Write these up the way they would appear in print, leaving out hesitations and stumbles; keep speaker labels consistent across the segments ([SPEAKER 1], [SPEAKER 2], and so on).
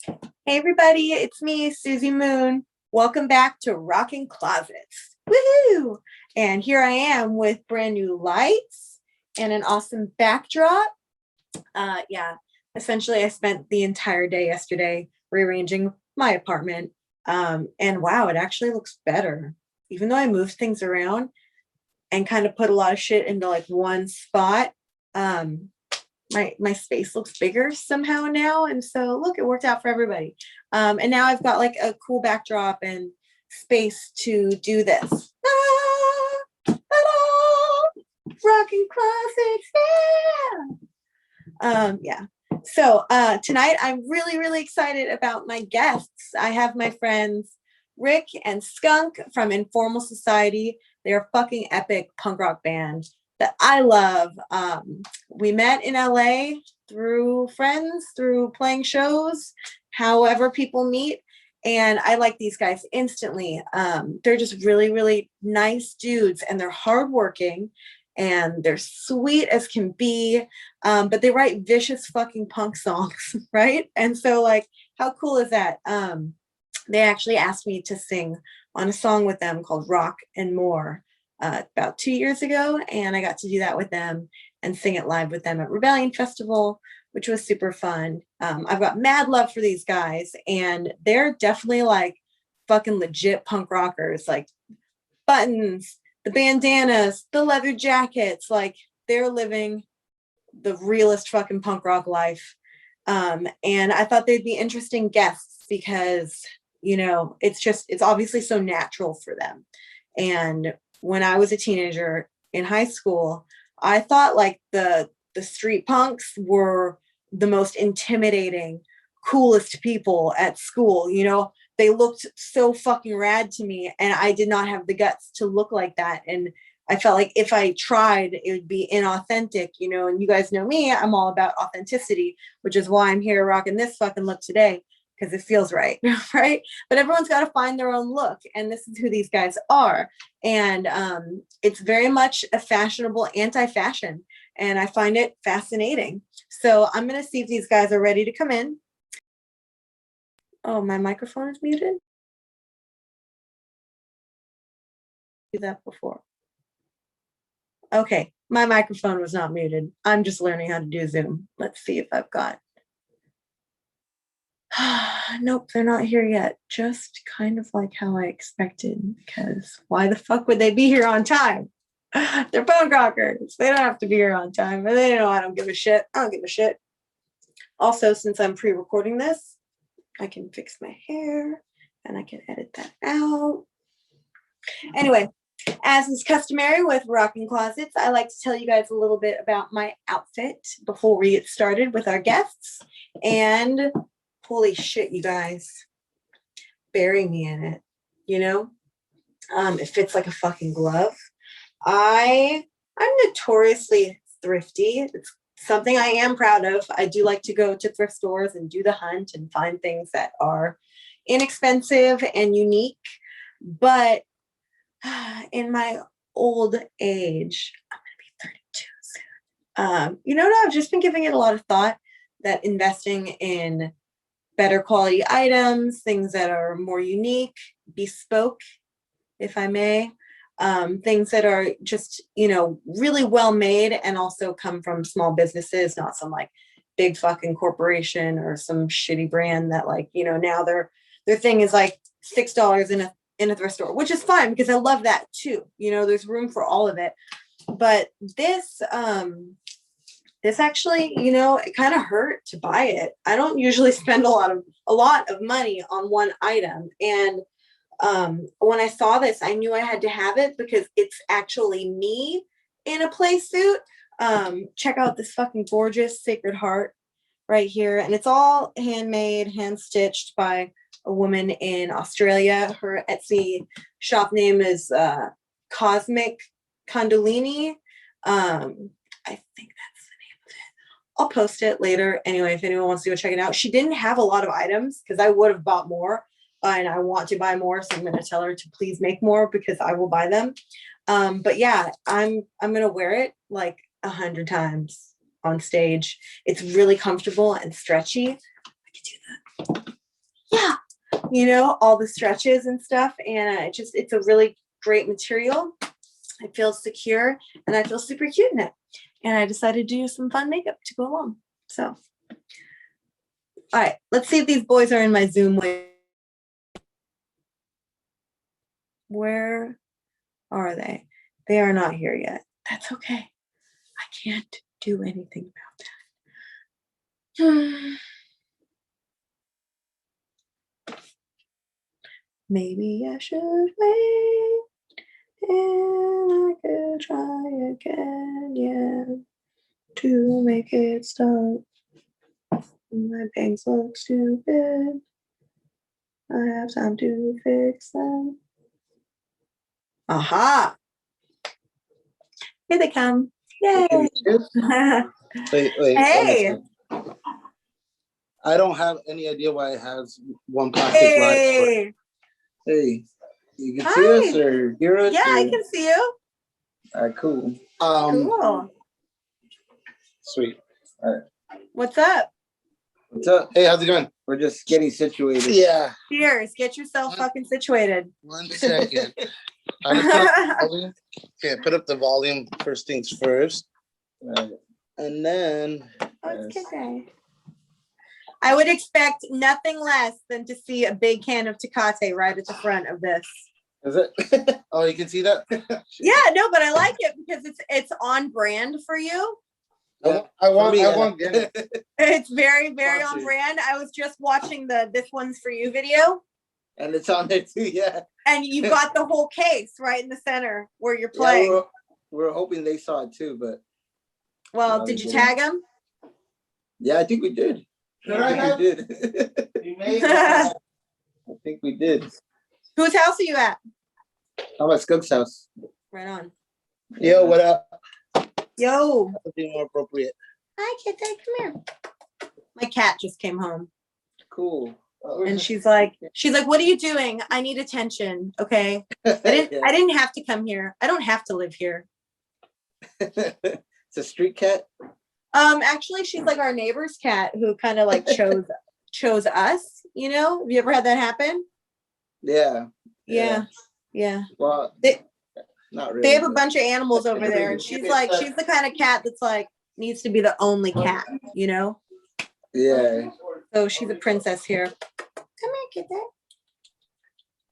[SPEAKER 1] Hey everybody, it's me, Suzi Moon. Welcome back to Rockin' Closets. Woohoo! And here I am with brand new lights and an awesome backdrop. Essentially I spent the entire day yesterday rearranging my apartment. And wow, it actually looks better. Even though I moved things around and kind of put a lot of shit into like one spot, my space looks bigger somehow now, and so look, it worked out for everybody. And now I've got like a cool backdrop and space to do this. Rockin' Classics, yeah. So tonight I'm really excited about my guests. I have my friends Rick and Skunk from Informal Society. They're a fucking epic punk rock band that I love. We met in LA through friends, through playing shows, however people meet. And I like these guys instantly. They're just really nice dudes, and they're hardworking and they're sweet as can be. But they write vicious fucking punk songs, right? And so like, how cool is that? They actually asked me to sing on a song with them called Rock and More. About 2 years ago, and I got to do that with them and sing it live with them at Rebellion Festival, which was super fun. I've got mad love for these guys, and they're definitely like fucking legit punk rockers, like buttons, the bandanas, the leather jackets, like they're living the realest fucking punk rock life. And I thought they'd be interesting guests because, you know, it's obviously so natural for them. And when I was a teenager in high school, I thought like the street punks were the most intimidating, coolest people at school. You know, they looked so fucking rad to me, and I did not have the guts to look like that. And I felt like if I tried, it would be inauthentic, you know, and you guys know me, I'm all about authenticity, which is why I'm here rocking this fucking look today, because it feels right, right? But everyone's got to find their own look, and this is who these guys are. And it's very much a fashionable anti-fashion, and I find it fascinating. So I'm going to see if these guys are ready to come in. Oh, my microphone is muted. Do that before. Okay, my microphone was not muted. I'm just learning how to do Zoom. Let's see if I've got nope, they're not here yet. Just kind of like how I expected, because why the fuck would they be here on time? They're punk rockers. They don't have to be here on time. But they know I don't give a shit. I don't give a shit. Also, since I'm pre-recording this, I can fix my hair and I can edit that out. Anyway, as is customary with Rockin' Closets, I like to tell you guys a little bit about my outfit before we get started with our guests. And holy shit, you guys, bury me in it, you know? It fits like a fucking glove. I'm notoriously thrifty. It's something I am proud of. I do like to go to thrift stores and do the hunt and find things that are inexpensive and unique. But in my old age, I'm going to be 32 soon. You know what? I've just been giving it a lot of thought, that investing in better quality items, things that are more unique, bespoke, if I may, things that are just, you know, really well made and also come from small businesses, not some like big fucking corporation or some shitty brand that, like, you know, now their thing is like $6 in a thrift store, which is fine because I love that too. You know, there's room for all of it. But this actually, you know, it kind of hurt to buy it. I don't usually spend a lot of money on one item. And when I saw this, I knew I had to have it because it's actually me in a play suit. Check out this fucking gorgeous Sacred Heart right here. And it's all handmade, hand stitched by a woman in Australia. Her Etsy shop name is Cosmic Kundalini. I think that's the name of it. I'll post it later. Anyway, if anyone wants to go check it out. She didn't have a lot of items because I would have bought more, and I want to buy more. So I'm going to tell her to please make more because I will buy them. But yeah, I'm going to wear it like 100 times on stage. It's really comfortable and stretchy. I could do that. yeah, you know, all the stretches and stuff. And it's a really great material. It feels secure and I feel super cute in it. And I decided to do some fun makeup to go along. So, all right, let's see if these boys are in my Zoom way. Where are they? They are not here yet. That's okay. I can't do anything about that. Maybe I should wait and I could try again, yeah, to make it stop. My bangs look stupid. I have time to fix them. Aha! Here they come. Yay!
[SPEAKER 2] Wait.
[SPEAKER 1] Hey!
[SPEAKER 2] I don't have any idea why it has one plastic light. Hey, you can see us or hear us?
[SPEAKER 1] Yeah, I can see you.
[SPEAKER 2] All right, cool.
[SPEAKER 1] Cool.
[SPEAKER 2] Sweet. All right.
[SPEAKER 1] What's up?
[SPEAKER 2] What's up? Hey, how's it going? We're just getting situated. Yeah.
[SPEAKER 1] Cheers. Get yourself fucking situated.
[SPEAKER 2] 1 second. Okay, put up the volume first things first. Right. And then
[SPEAKER 1] I would expect nothing less than to see a big can of Tecate right at the front of this.
[SPEAKER 2] Is it? Oh, you can see that?
[SPEAKER 1] Yeah, no, but I like it because it's on brand for you.
[SPEAKER 2] I want
[SPEAKER 1] It's very, very on brand. I was just watching the This One's For You video.
[SPEAKER 2] And it's on there too, yeah.
[SPEAKER 1] And you've got the whole case right in the center where you're playing.
[SPEAKER 2] Yeah, we're hoping they saw it too, but.
[SPEAKER 1] Well, did you tag them?
[SPEAKER 2] Yeah, I think we did. I think we did.
[SPEAKER 1] Whose house are you at?
[SPEAKER 2] I'm at Skunk's house.
[SPEAKER 1] Right on.
[SPEAKER 2] Yo, what up?
[SPEAKER 1] Yo.
[SPEAKER 2] Something more appropriate.
[SPEAKER 1] Hi, Kitty. Come here. My cat just came home.
[SPEAKER 2] Cool.
[SPEAKER 1] And she's like, what are you doing? I need attention. Okay. I didn't have to come here. I don't have to live here.
[SPEAKER 2] It's a street cat?
[SPEAKER 1] Actually, she's like our neighbor's cat who kind of like chose us, you know? Have you ever had that happen?
[SPEAKER 2] Yeah.
[SPEAKER 1] Well,
[SPEAKER 2] not really.
[SPEAKER 1] They have a bunch of animals over there, and she's the kind of cat that's like needs to be the only cat, you know?
[SPEAKER 2] Yeah.
[SPEAKER 1] So she's a princess here. Come here, Kitty.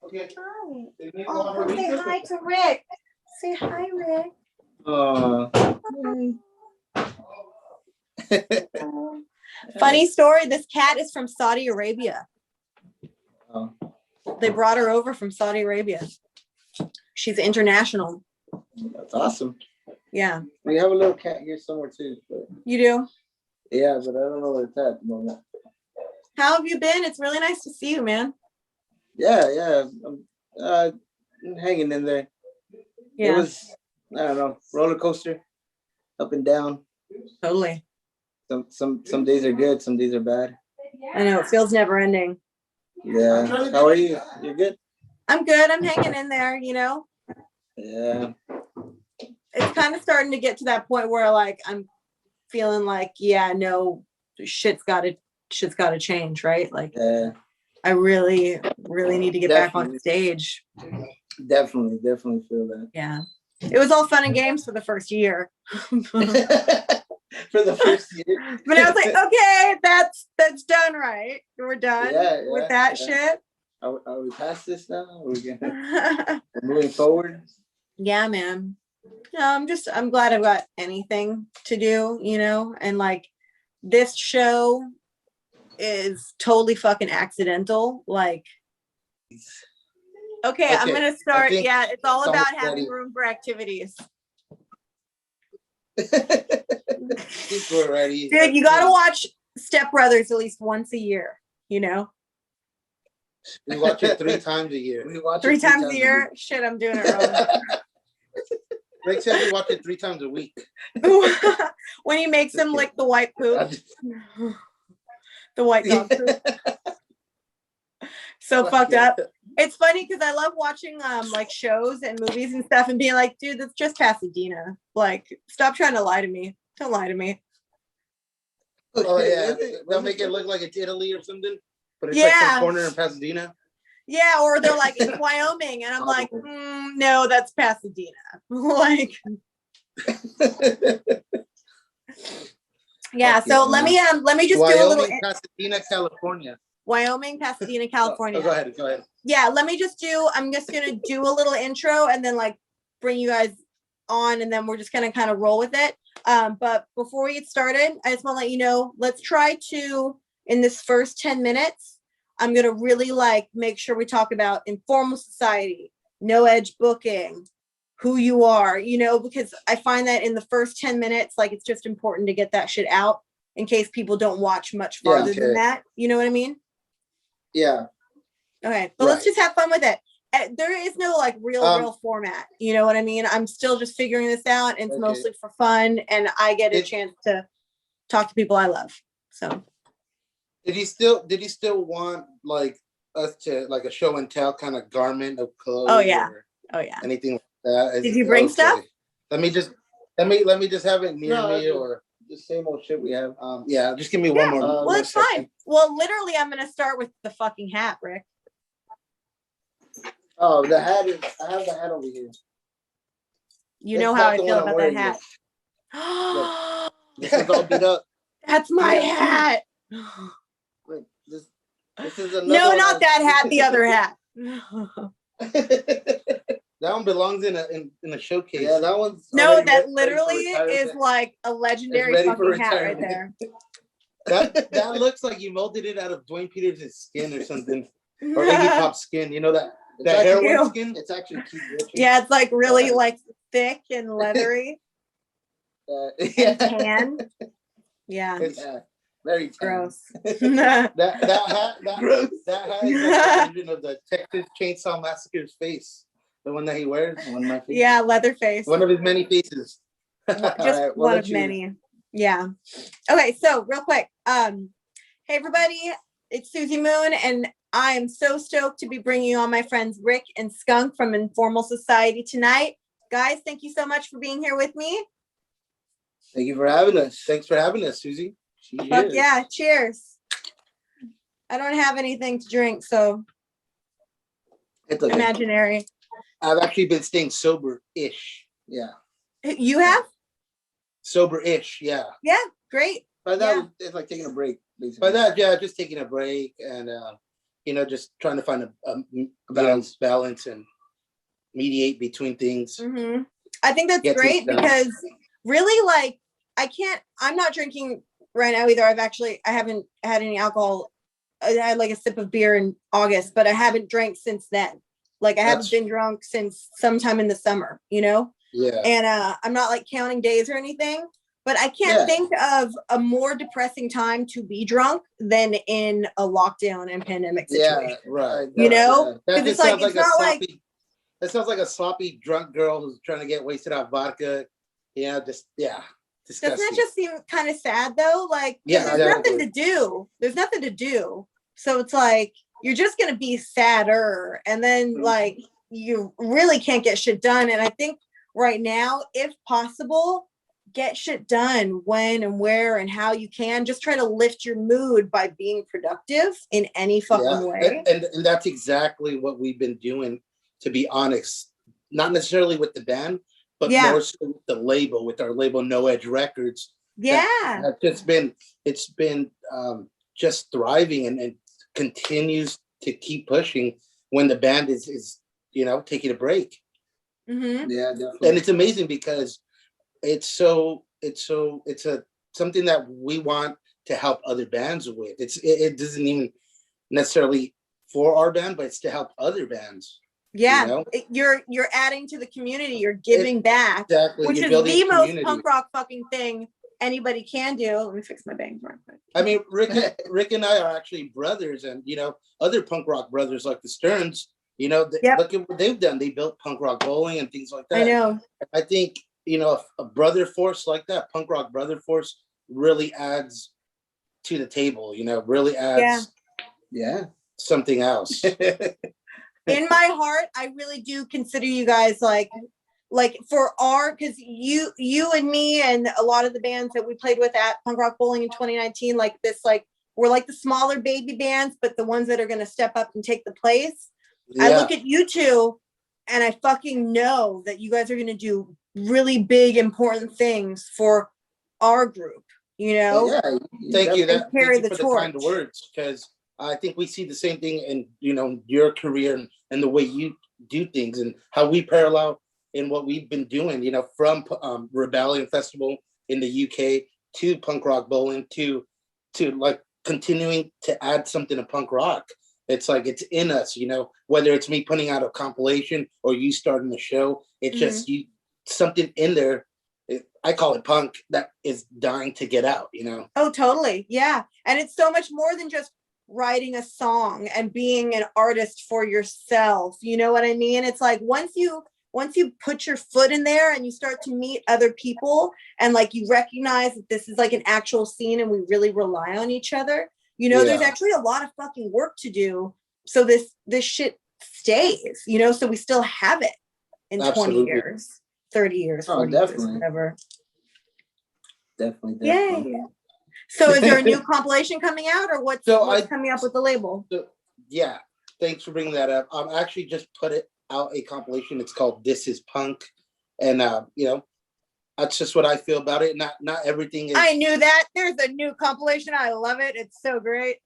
[SPEAKER 1] Okay. Hi. Oh, say hi to Rick. Say hi, Rick. Funny story. This cat is from Saudi Arabia.
[SPEAKER 2] Oh.
[SPEAKER 1] They brought her over from Saudi Arabia. She's international.
[SPEAKER 2] That's awesome.
[SPEAKER 1] Yeah.
[SPEAKER 2] We have a little cat here somewhere too. But...
[SPEAKER 1] You do?
[SPEAKER 2] Yeah, but I don't know where it's at the moment.
[SPEAKER 1] How have you been? It's really nice to see you, man.
[SPEAKER 2] Yeah. I'm hanging in there.
[SPEAKER 1] Yeah.
[SPEAKER 2] It was, I don't know, roller coaster, up and down.
[SPEAKER 1] Totally.
[SPEAKER 2] Some days are good, some days are bad.
[SPEAKER 1] I know, it feels never ending.
[SPEAKER 2] Yeah. How are you? You're good?
[SPEAKER 1] I'm good. I'm hanging in there, you know?
[SPEAKER 2] Yeah.
[SPEAKER 1] It's kind of starting to get to that point where like I'm feeling like, yeah, no, shit's gotta change, right? Like I really need to get back on stage.
[SPEAKER 2] Definitely feel that.
[SPEAKER 1] Yeah. It was all fun and games for the first year.
[SPEAKER 2] For the first year.
[SPEAKER 1] But I was like, okay, that's done, right? We're done with that shit.
[SPEAKER 2] Are we past this now? We're moving forward.
[SPEAKER 1] Yeah, man. No, I'm glad I've got anything to do, you know, and like this show is totally fucking accidental. Like, okay, I'm gonna start. Yeah, it's all about having room for activities.
[SPEAKER 2] We're ready.
[SPEAKER 1] Dude, you gotta watch Step Brothers at least once a year, you know?
[SPEAKER 2] We watch it 3 times a year.
[SPEAKER 1] Three times a year? Shit, I'm doing it wrong.
[SPEAKER 2] Rick said we watch it 3 times a week.
[SPEAKER 1] When he makes him lick the white poop. The white dog poop. So fucked up. It's funny because I love watching like shows and movies and stuff and being like, dude, that's just Pasadena. Like, stop trying to lie to me. Don't lie to me.
[SPEAKER 2] Oh yeah, they'll make it look like it's Italy or something. But it's like some corner in Pasadena.
[SPEAKER 1] Yeah, or they're like, it's Wyoming. And I'm like, no, that's Pasadena. Like, yeah, so let me just
[SPEAKER 2] Wyoming,
[SPEAKER 1] do a little
[SPEAKER 2] Pasadena, California.
[SPEAKER 1] Wyoming, Pasadena, California.
[SPEAKER 2] Go ahead.
[SPEAKER 1] Yeah, I'm just gonna do a little intro and then like bring you guys on, and then we're just gonna kind of roll with it. But before we get started, I just want to let you know, let's try to, in this first 10 minutes, I'm gonna really like make sure we talk about informal society, no edge booking, who you are, because I find that in the first 10 minutes, like it's just important to get that shit out in case people don't watch much farther than that. You know what I mean?
[SPEAKER 2] Yeah.
[SPEAKER 1] Okay, but let's just have fun with it. There is no like real format. You know what I mean? I'm still just figuring this out, and it's mostly for fun, and I get a chance to talk to people I love. So
[SPEAKER 2] did he still want like us to like a show and tell kind of garment of clothes?
[SPEAKER 1] Oh yeah.
[SPEAKER 2] Anything like that?
[SPEAKER 1] Did you bring stuff?
[SPEAKER 2] Let me just have it near me, or the same old shit we have. Yeah, just give me one more.
[SPEAKER 1] Well, it's fine. Well, literally, I'm gonna start with the fucking hat, Rick.
[SPEAKER 2] Oh, the hat is. I have the hat over here.
[SPEAKER 1] You know how I feel about that hat.
[SPEAKER 2] This is all beat up.
[SPEAKER 1] That's my hat.
[SPEAKER 2] Wait, this is another.
[SPEAKER 1] No, not that hat. The other hat.
[SPEAKER 2] That one belongs in a showcase. Yeah, that one's.
[SPEAKER 1] No, that literally is like a legendary fucking hat right there.
[SPEAKER 2] That looks like you molded it out of Dwayne Peters' skin or something, or Iggy Pop's skin. You know that heroin skin. It's actually Keith Richards. Yeah, it's like really like thick and leathery. And tan. Yeah. Very gross. that hat is like the version of the Texas Chainsaw Massacre's face. The one that he wears. One of my faces. Yeah, leather face. One of his many faces. Just one of many. Yeah. Okay, so real quick. Hey everybody, it's Suzi Moon, and I am so stoked to be bringing you on my friends Rick and Skunk from Informal Society tonight. Guys, thank you so much for being here with me. Thank you for having us. Thanks for having us, Suzi. Fuck yeah, cheers. I don't have anything to drink, so it's okay. Imaginary. I've actually been staying sober-ish. Yeah. You have? Sober-ish, yeah. Yeah, great. By that, it's like taking a break, basically. By that, yeah, just taking a break and, just trying to find a balance and mediate between things. Mm-hmm. I think that's great because really, like, I'm not drinking right now either. I haven't had any alcohol. I had like a sip of beer in August, but I haven't drank since then. Like I haven't been drunk since sometime in the summer, Yeah. And I'm not like counting days or anything, but I can't think of a more depressing time to be drunk than in a lockdown and pandemic situation. Yeah, right. Because it's like, it's not like. That sounds like a sloppy drunk girl who's trying to get wasted on vodka. Disgusting. Doesn't that just seem kind of sad though? Like, there's nothing to do. There's nothing to do. So it's like, you're just going to be sadder. And then like, you really can't get shit done. And I think right now, if possible, get shit done when and where and how you can. Just try to lift your mood by being productive in any fucking way. And that's exactly what we've been doing, to be honest. Not necessarily with the band, but more so with the label, with our label No Edge Records. Yeah. It's been just thriving and continues to keep pushing when the band is taking a break. Mm-hmm. Yeah, definitely. And it's amazing because it's something that we want to help other bands with. It doesn't even necessarily for our band, but it's to help other bands. Yeah, you're adding to the community. You're giving back, which is the most punk rock fucking thing anybody can do. Let me fix my bangs real quick. I mean, Rick and I are actually brothers, and other punk rock brothers like the Stearns. Look at what they've done. They built punk rock bowling and things like that. I know. I think a brother force like that, punk rock brother force, really adds to the table. Really adds. Yeah. Something else. In my heart, I really do consider you guys like for because you and me and a lot of the bands that we played with at Punk Rock Bowling in 2019, like this like
[SPEAKER 1] we're like the smaller baby bands, but the ones that are going to step up and take the place.
[SPEAKER 2] Yeah.
[SPEAKER 1] I look at you two and I fucking know that you guys are going to do really big, important things for our group, you know?
[SPEAKER 2] Yeah, thank you.
[SPEAKER 1] Carry
[SPEAKER 2] thank you
[SPEAKER 1] the
[SPEAKER 2] for
[SPEAKER 1] torch.
[SPEAKER 2] The kind words, because I think we see the same thing in, you know, your career and the way you do things and how we parallel in what we've been doing, you know, from Rebellion Festival in the UK to punk rock bowling to like continuing to add something to punk rock. It's like it's in us, you know, whether it's me putting out a compilation or you starting a show, it's just you something in there. I call it punk that is dying to get out, you know.
[SPEAKER 1] Oh, totally. Yeah. And it's so much more than just writing a song and being an artist for yourself. You know what I mean? It's like once you put your foot in there and you start to meet other people and like you recognize that this is like an actual scene and we really rely on each other, you know, there's actually a lot of fucking work to do. So this shit stays, you know, so we still have it in 20 years, 30 years, 40 years, whatever.
[SPEAKER 3] Definitely.
[SPEAKER 1] Yay. So is there a new compilation coming out or what's coming up with the label?
[SPEAKER 2] Yeah. Thanks for bringing that up. I actually just put it out a compilation. It's called This Is Punk. And you know, that's just what I feel about it. Not everything is.
[SPEAKER 1] I knew that. There's a new compilation. I love it. It's so great.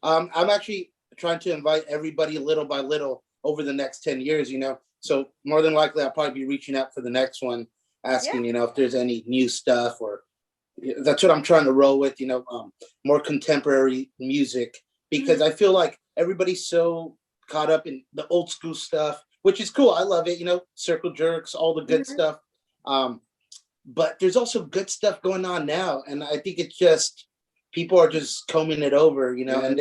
[SPEAKER 2] I'm actually trying to invite everybody little by little over the next 10 years, you know. So more than likely I'll probably be reaching out for the next one, asking, you know, if there's any new stuff or that's what I'm trying to roll with, you know, more contemporary music, because I feel like everybody's so caught up in the old school stuff, which is cool. I love it, you know, circle jerks, all the good stuff. But there's also good stuff going on now. And I think it's just, people are just combing it over, you know, and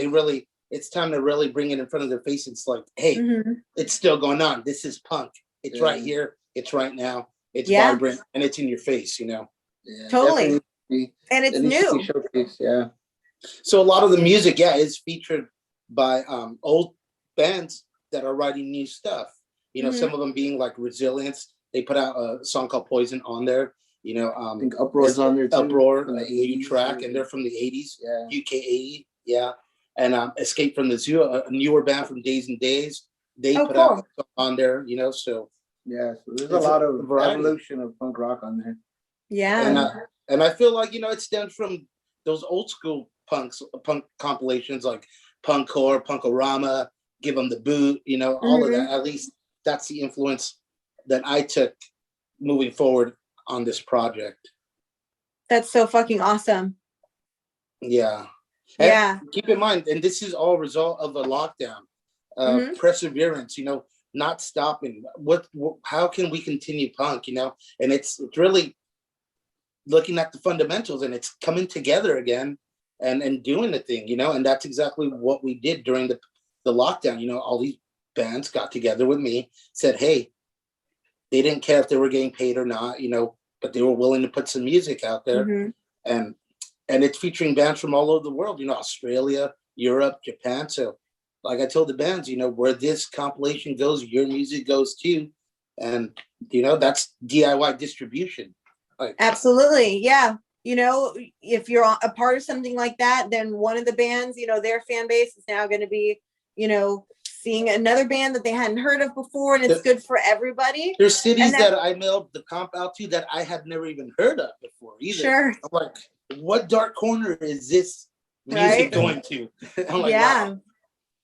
[SPEAKER 2] it's time to really bring it in front of their face. It's like, hey, it's still going on. This is punk. It's right here. It's right now. It's vibrant and it's in your face, you know.
[SPEAKER 1] Yeah, totally. And it's new.
[SPEAKER 3] Yeah.
[SPEAKER 2] So a lot of the music, is featured by old bands that are writing new stuff. You know, some of them being like Resilience. They put out a song called Poison on there. You know,
[SPEAKER 3] I think Uproar's on there too.
[SPEAKER 2] Uproar, a new track, and they're from the 80s, UK 80, And Escape from the Zoo, a newer band from Days and Days. They put out a song on there, you know, so.
[SPEAKER 3] Yeah, so there's a lot of evolution of punk rock on there.
[SPEAKER 1] Yeah.
[SPEAKER 2] And I feel like, you know, it stems from those old school punk compilations like Punkcore, Punkorama, Give 'Em the Boot, you know, all of that. At least that's the influence that I took moving forward on this project.
[SPEAKER 1] That's so fucking awesome.
[SPEAKER 2] Yeah.
[SPEAKER 1] And
[SPEAKER 2] keep in mind, and this is all a result of a lockdown, perseverance, you know, not stopping. How can we continue punk, you know? And it's really looking at the fundamentals, and it's coming together again and doing the thing, you know? And that's exactly what we did during the lockdown. You know, all these bands got together with me, said, hey, they didn't care if they were getting paid or not, you know, but they were willing to put some music out there. And it's featuring bands from all over the world, you know, Australia, Europe, Japan. So like I told the bands, you know, where this compilation goes, your music goes too. And, you know, that's DIY distribution. Like,
[SPEAKER 1] absolutely. Yeah. You know, if you're a part of something like that, then one of the bands, you know, their fan base is now going to be, you know, seeing another band that they hadn't heard of before, and it's good for everybody.
[SPEAKER 2] There's cities that I mailed the comp out to that I had never even heard of before either.
[SPEAKER 1] Sure.
[SPEAKER 2] I'm like, what dark corner is this music going to? I'm like, wow.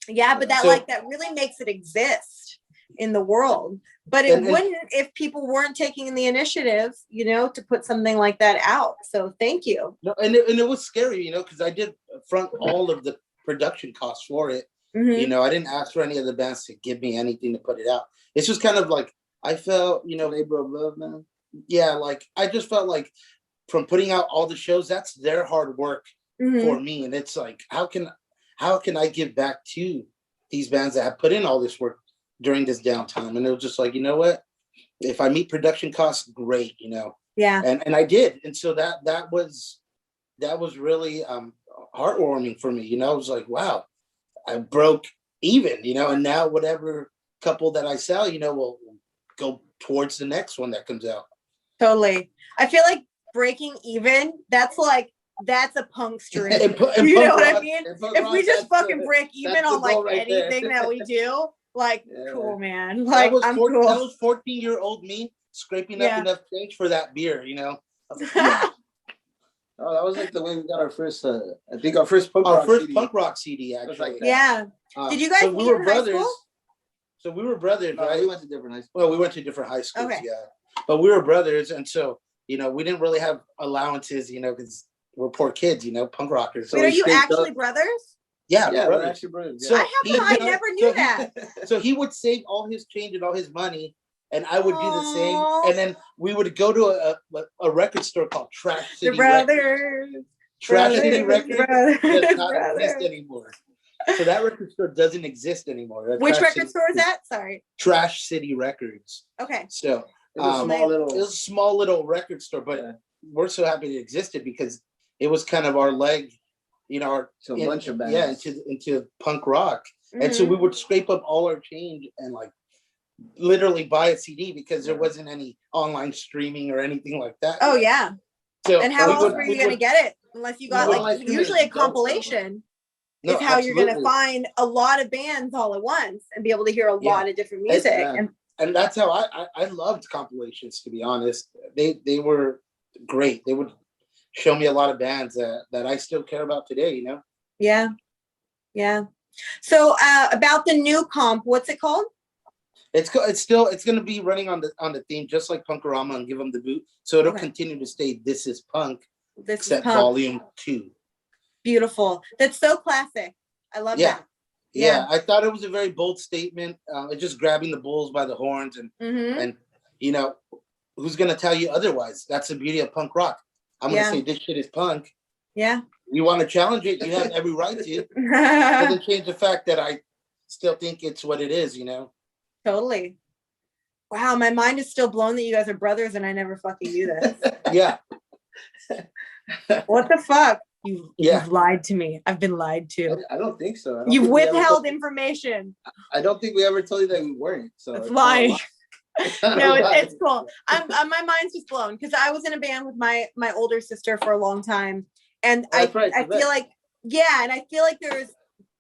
[SPEAKER 1] Yeah, but that really makes it exist in the world. But it wouldn't if people weren't taking the initiative, you know, to put something like that out. So thank you.
[SPEAKER 2] No, and it was scary, you know, because I did front all of the production costs for it. You know, I didn't ask for any of the bands to give me anything to put it out. It's just kind of like, I felt, you know, labor of love, man. Yeah, like, I just felt like from putting out all the shows, that's their hard work for me. And it's like, how can I give back to these bands that have put in all this work during this downtime? And it was just like, you know what? If I meet production costs, great, you know.
[SPEAKER 1] Yeah.
[SPEAKER 2] And I did. And so that was really heartwarming for me. You know, I was like, wow, I broke even, you know, and now whatever couple that I sell, you know, will go towards the next one that comes out.
[SPEAKER 1] Totally. I feel like breaking even, that's like that's a punk stream.
[SPEAKER 2] And
[SPEAKER 1] You know
[SPEAKER 2] punk
[SPEAKER 1] what I
[SPEAKER 2] rock-
[SPEAKER 1] mean?
[SPEAKER 3] and punk
[SPEAKER 1] If
[SPEAKER 3] rock,
[SPEAKER 1] we just
[SPEAKER 3] that's
[SPEAKER 1] fucking
[SPEAKER 3] the-
[SPEAKER 1] break even
[SPEAKER 3] that's
[SPEAKER 1] on
[SPEAKER 3] the goal
[SPEAKER 1] like
[SPEAKER 3] right there.
[SPEAKER 1] anything that we do, like
[SPEAKER 3] Yeah.
[SPEAKER 1] cool, man. Like
[SPEAKER 2] that was
[SPEAKER 1] I'm
[SPEAKER 2] 14,
[SPEAKER 1] cool.
[SPEAKER 2] That was 14-year-old me scraping up
[SPEAKER 1] Yeah.
[SPEAKER 2] enough change for that beer, you know.
[SPEAKER 3] Oh, that was like the way we got our first. I think our first punk
[SPEAKER 2] Our
[SPEAKER 3] rock
[SPEAKER 2] first
[SPEAKER 3] CD.
[SPEAKER 2] punk rock CD,
[SPEAKER 3] was
[SPEAKER 2] actually.
[SPEAKER 3] like that.
[SPEAKER 1] Yeah. Did you guys
[SPEAKER 2] so
[SPEAKER 1] meet
[SPEAKER 2] we were
[SPEAKER 1] in high
[SPEAKER 2] brothers.
[SPEAKER 1] school?
[SPEAKER 2] So we were brothers,
[SPEAKER 3] No,
[SPEAKER 2] right?
[SPEAKER 3] we went to different high schools.
[SPEAKER 2] Well, we went to different high schools,
[SPEAKER 1] Okay.
[SPEAKER 2] yeah. But we were brothers, and so we didn't really have allowances, because we're poor kids, punk rockers. So
[SPEAKER 1] Wait, are
[SPEAKER 2] we
[SPEAKER 1] you
[SPEAKER 2] scraped
[SPEAKER 1] actually
[SPEAKER 2] up-
[SPEAKER 1] brothers?
[SPEAKER 2] Yeah,
[SPEAKER 3] Yeah,
[SPEAKER 2] we're
[SPEAKER 3] we're
[SPEAKER 2] brothers.
[SPEAKER 3] actually brothers.
[SPEAKER 2] So
[SPEAKER 3] Yeah.
[SPEAKER 1] I never knew that.
[SPEAKER 2] So he would save all his change and all his money, and I would do the same.
[SPEAKER 1] Aw.
[SPEAKER 2] And then we would go to a record store called Trash
[SPEAKER 1] The
[SPEAKER 2] City Records.
[SPEAKER 1] brothers.
[SPEAKER 2] Trash City Records
[SPEAKER 1] Brothers.
[SPEAKER 2] does not
[SPEAKER 1] Brothers.
[SPEAKER 2] exist anymore. So that record store doesn't exist anymore. That
[SPEAKER 1] Which
[SPEAKER 2] Trash
[SPEAKER 1] record
[SPEAKER 2] City-
[SPEAKER 1] store is that? Sorry.
[SPEAKER 2] Trash City Records.
[SPEAKER 1] Okay.
[SPEAKER 2] So
[SPEAKER 3] It was a small little.
[SPEAKER 2] it was a small little record store, but
[SPEAKER 3] Yeah.
[SPEAKER 2] we're so happy it existed because it was kind of our leg, our
[SPEAKER 3] To a bunch of bands.
[SPEAKER 2] yeah, into punk rock. And so
[SPEAKER 1] Mhm.
[SPEAKER 2] we would scrape up all our change and like literally buy a CD because there wasn't any online streaming or anything like that.
[SPEAKER 1] Oh yeah.
[SPEAKER 2] So
[SPEAKER 1] And how
[SPEAKER 2] we
[SPEAKER 1] else
[SPEAKER 2] would-
[SPEAKER 1] were
[SPEAKER 2] we
[SPEAKER 1] you gonna
[SPEAKER 2] would-
[SPEAKER 1] get it unless you got
[SPEAKER 3] No,
[SPEAKER 1] like
[SPEAKER 3] like,
[SPEAKER 1] usually a
[SPEAKER 3] you don't.
[SPEAKER 1] compilation
[SPEAKER 2] No,
[SPEAKER 1] is how you're gonna
[SPEAKER 2] absolutely.
[SPEAKER 1] find a lot of bands all at once and be able to hear a
[SPEAKER 2] Yeah.
[SPEAKER 1] lot of different music.
[SPEAKER 3] Yeah.
[SPEAKER 2] And that's how I loved compilations, to be honest. They were great. They would show me a lot of bands that I still care about today,
[SPEAKER 1] Yeah. Yeah. So about the new comp, what's it called?
[SPEAKER 2] It's going to be running on the theme, just like Punkorama and Give 'Em the Boot. So it'll
[SPEAKER 1] Okay.
[SPEAKER 2] continue to stay This Is Punk,
[SPEAKER 1] This is
[SPEAKER 2] except
[SPEAKER 1] punk.
[SPEAKER 2] Volume 2.
[SPEAKER 1] Beautiful. That's so classic. I love
[SPEAKER 2] Yeah.
[SPEAKER 1] that.
[SPEAKER 2] Yeah, I thought it was a very bold statement. It's just grabbing the bulls by the horns
[SPEAKER 1] Mm-hmm.
[SPEAKER 2] and who's going to tell you otherwise? That's the beauty of punk rock. I'm going to say this shit is punk.
[SPEAKER 1] Yeah.
[SPEAKER 2] You want to challenge it, you have every right to. Doesn't change the fact that I still think it's what it is,
[SPEAKER 1] Totally. Wow, my mind is still blown that you guys are brothers and I never fucking knew this.
[SPEAKER 2] Yeah.
[SPEAKER 1] What the fuck? You've
[SPEAKER 2] Yeah.
[SPEAKER 1] lied to me. I've been lied to.
[SPEAKER 3] I don't think so. I don't
[SPEAKER 1] You've
[SPEAKER 3] think we ever
[SPEAKER 1] withheld
[SPEAKER 3] told-
[SPEAKER 1] information.
[SPEAKER 3] I don't think we ever told you that we weren't. So
[SPEAKER 1] It's
[SPEAKER 3] it's not a
[SPEAKER 1] lying.
[SPEAKER 3] lie.
[SPEAKER 1] No, it's cool. My mind's just blown because I was in a band with my older sister for a long time, and
[SPEAKER 3] That's right,
[SPEAKER 1] I
[SPEAKER 3] Tibet.
[SPEAKER 1] feel like and I feel like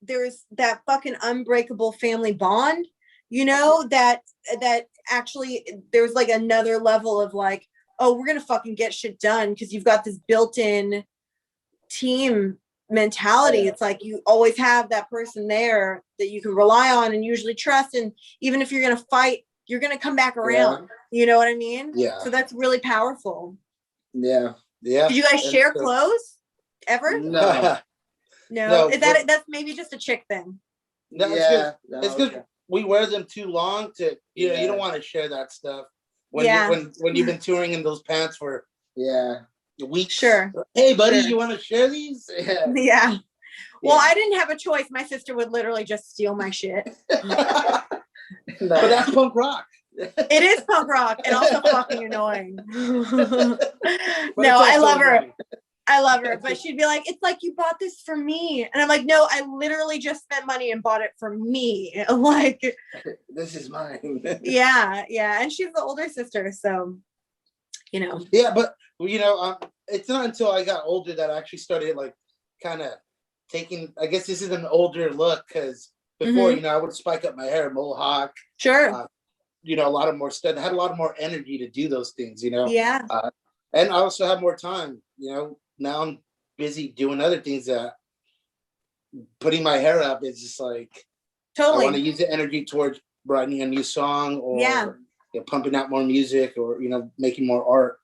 [SPEAKER 1] there's that fucking unbreakable family bond, that actually there's like another level of like, oh, we're gonna fucking get shit done because you've got this built-in team mentality.
[SPEAKER 3] Yeah.
[SPEAKER 1] It's like you always have that person there that you can rely on and usually trust, and even if you're gonna fight, you're gonna come back around. You know what I mean?
[SPEAKER 2] Yeah.
[SPEAKER 1] So that's really powerful.
[SPEAKER 3] Yeah.
[SPEAKER 2] Yeah.
[SPEAKER 1] Did you guys
[SPEAKER 2] And
[SPEAKER 1] share
[SPEAKER 2] so-
[SPEAKER 1] clothes ever?
[SPEAKER 3] No.
[SPEAKER 1] No.
[SPEAKER 2] No,
[SPEAKER 1] Is that's maybe just a chick thing?
[SPEAKER 2] No,
[SPEAKER 3] Yeah.
[SPEAKER 2] it's because we wear them too long to, you
[SPEAKER 3] Yeah.
[SPEAKER 2] don't want to share that stuff. When
[SPEAKER 1] Yeah.
[SPEAKER 2] when you've been touring in those pants for
[SPEAKER 3] Yeah.
[SPEAKER 2] weeks.
[SPEAKER 1] Sure.
[SPEAKER 2] Hey, buddy,
[SPEAKER 1] Sure.
[SPEAKER 2] you want to share these?
[SPEAKER 3] Yeah.
[SPEAKER 1] Yeah. Well,
[SPEAKER 3] Yeah.
[SPEAKER 1] I didn't have a choice. My sister would literally just steal my shit.
[SPEAKER 2] But that's punk rock.
[SPEAKER 1] It is punk rock and also fucking annoying.
[SPEAKER 2] But
[SPEAKER 1] No,
[SPEAKER 2] it's
[SPEAKER 1] I
[SPEAKER 2] also
[SPEAKER 1] love her.
[SPEAKER 2] annoying.
[SPEAKER 1] I love her, but she'd be like, it's like you bought this for me. And I'm like, no, I literally just spent money and bought it for me. Like,
[SPEAKER 3] This is mine.
[SPEAKER 1] yeah. And she's the older sister. So,
[SPEAKER 2] Yeah, but it's not until I got older that I actually started like kind of taking. I guess this is an older look because before, I would spike up my hair, mohawk.
[SPEAKER 1] sure.
[SPEAKER 2] A lot of more stuff. I had a lot of more energy to do those things.
[SPEAKER 1] Yeah.
[SPEAKER 2] And I also have more time. Now I'm busy doing other things. Putting my hair up is just like I want to
[SPEAKER 1] Totally.
[SPEAKER 2] use the energy towards writing a new song or
[SPEAKER 1] Yeah.
[SPEAKER 2] pumping out more music or making more art.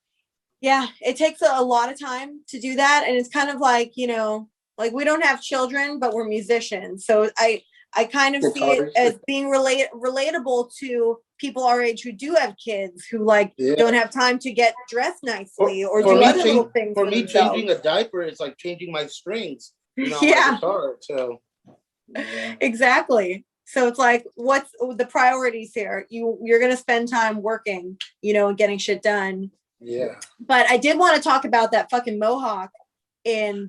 [SPEAKER 1] Yeah. It takes a lot of time to do that. And it's kind of like, like we don't have children, but we're musicians. So I kind of see it as being relatable to people our age who do have kids who don't have time to get dressed nicely or do other little things
[SPEAKER 2] For me,
[SPEAKER 1] themselves.
[SPEAKER 2] changing a diaper is like changing my strings. On
[SPEAKER 1] Yeah.
[SPEAKER 2] my guitar, so
[SPEAKER 1] Exactly. So it's like, what's the priorities here? You're going to spend time working, and getting shit done.
[SPEAKER 2] yeah.
[SPEAKER 1] But I did want to talk about that fucking mohawk in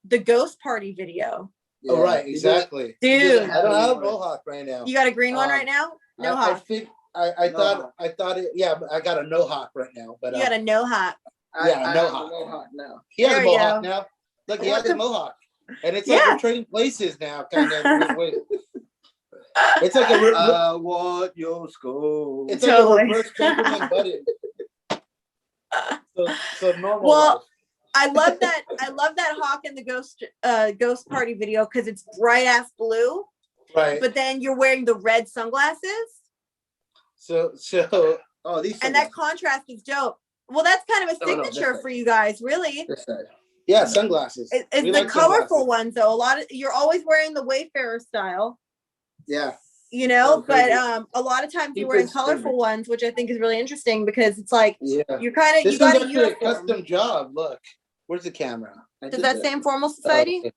[SPEAKER 1] the Ghost Party video.
[SPEAKER 2] Oh, right, exactly.
[SPEAKER 1] Dude,
[SPEAKER 2] I don't have a mohawk right now.
[SPEAKER 1] you got a green one right now? No
[SPEAKER 2] I
[SPEAKER 1] hawk.
[SPEAKER 2] think I thought it. Yeah, but I got a no hawk right now. But
[SPEAKER 1] You got a no hawk.
[SPEAKER 2] Yeah,
[SPEAKER 3] I
[SPEAKER 2] no
[SPEAKER 3] have
[SPEAKER 2] hawk.
[SPEAKER 3] a mohawk now.
[SPEAKER 2] he has
[SPEAKER 1] There
[SPEAKER 2] a
[SPEAKER 1] you
[SPEAKER 2] mohawk
[SPEAKER 1] go.
[SPEAKER 2] now. Look, he has a mohawk. And it's like we're trading places now, kind of. It's like
[SPEAKER 3] I want your skull.
[SPEAKER 2] It's like a reverse Benjamin Button. So normal.
[SPEAKER 1] Well, life. I love that hawk in the ghost party video because it's bright ass blue.
[SPEAKER 2] Right.
[SPEAKER 1] But then you're wearing the red sunglasses.
[SPEAKER 2] So
[SPEAKER 3] these
[SPEAKER 1] and that contrast is dope. Well, that's kind of a signature for you guys, really.
[SPEAKER 2] Yeah, sunglasses.
[SPEAKER 1] It's the colorful ones though. You're always wearing the Wayfarer style.
[SPEAKER 2] Yeah.
[SPEAKER 1] You know, but a lot of times you're wearing colorful ones, which I think is really interesting because it's like you're kind of you got a
[SPEAKER 2] custom job. Look, where's the camera?
[SPEAKER 1] Does that say Informal Society?
[SPEAKER 2] Okay.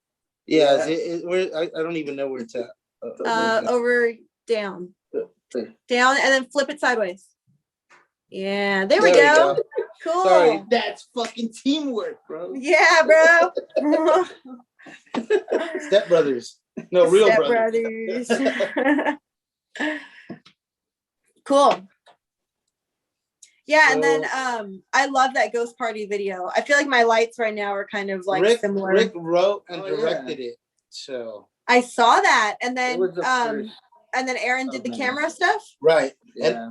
[SPEAKER 2] Yeah, I don't even know where it's at.
[SPEAKER 1] Over down, and then flip it sideways. Yeah, there we go. Cool.
[SPEAKER 2] Sorry, that's fucking teamwork, bro.
[SPEAKER 1] Yeah, bro.
[SPEAKER 2] Step brothers. No, real
[SPEAKER 1] Step
[SPEAKER 2] brothers.
[SPEAKER 1] Cool. Yeah, and then I love that ghost party video. I feel like my lights right now are kind of like similar.
[SPEAKER 2] Rick wrote and directed it. So
[SPEAKER 1] I saw that, and then Aaron did the camera stuff.
[SPEAKER 2] Right. Yeah.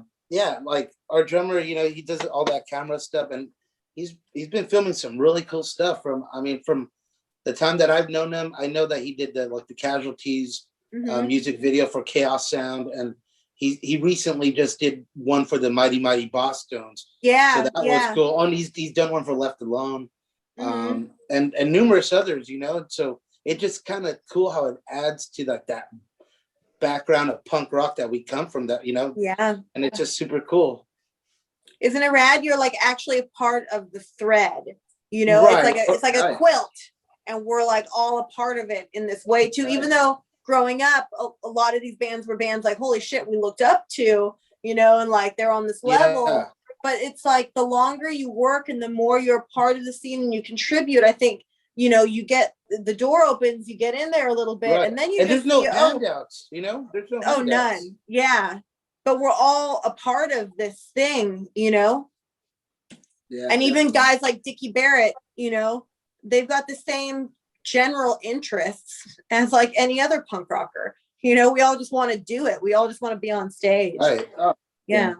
[SPEAKER 2] And like our drummer, he does all that camera stuff, and he's been filming some really cool stuff from the time that I've known him. I know that he did the Casualties music video for Chaos Sound, and he recently just did one for the Mighty Mighty Boss Stones. Yeah, so that was cool. And he's done one for Left Alone, and numerous others. So it's just kind of cool how it adds to that background of punk rock that we come from. That
[SPEAKER 1] Yeah,
[SPEAKER 2] and it's just super cool.
[SPEAKER 1] Isn't it rad? You're like actually a part of the thread. Right. It's like a quilt, and we're like all a part of it in this way too. Right. Even though growing up, a lot of these bands were bands like, holy shit, we looked up to, and like they're on this level. Yeah. But it's like the longer you work and the more you're part of the scene and you contribute, I think, you get the door opens, you get in there a little bit, right. And then
[SPEAKER 2] there's no handouts, there's no handouts.
[SPEAKER 1] None. Yeah. But we're all a part of this thing, Yeah. And even guys like Dickie Barrett, they've got the same general interests as like any other punk rocker. We all just want to do it. We all just want to be on stage.
[SPEAKER 2] Right. Oh,
[SPEAKER 1] yeah.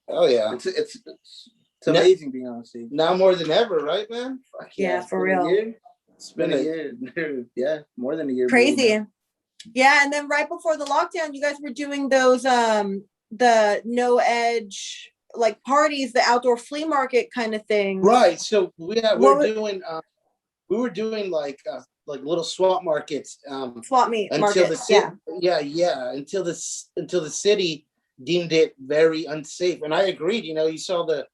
[SPEAKER 2] Oh yeah.
[SPEAKER 3] It's amazing being on stage.
[SPEAKER 2] Now more than ever, right, man?
[SPEAKER 1] Yeah, for real.
[SPEAKER 3] It's been a year. Yeah, more than a year.
[SPEAKER 1] Crazy. Yeah, and then right before the lockdown, you guys were doing those the no edge like parties, the outdoor flea market kind of thing.
[SPEAKER 2] Right. So we were doing like little swap markets.
[SPEAKER 1] Swap meet
[SPEAKER 2] until
[SPEAKER 1] markets.
[SPEAKER 2] Until the city deemed it very unsafe, and I agreed. You saw a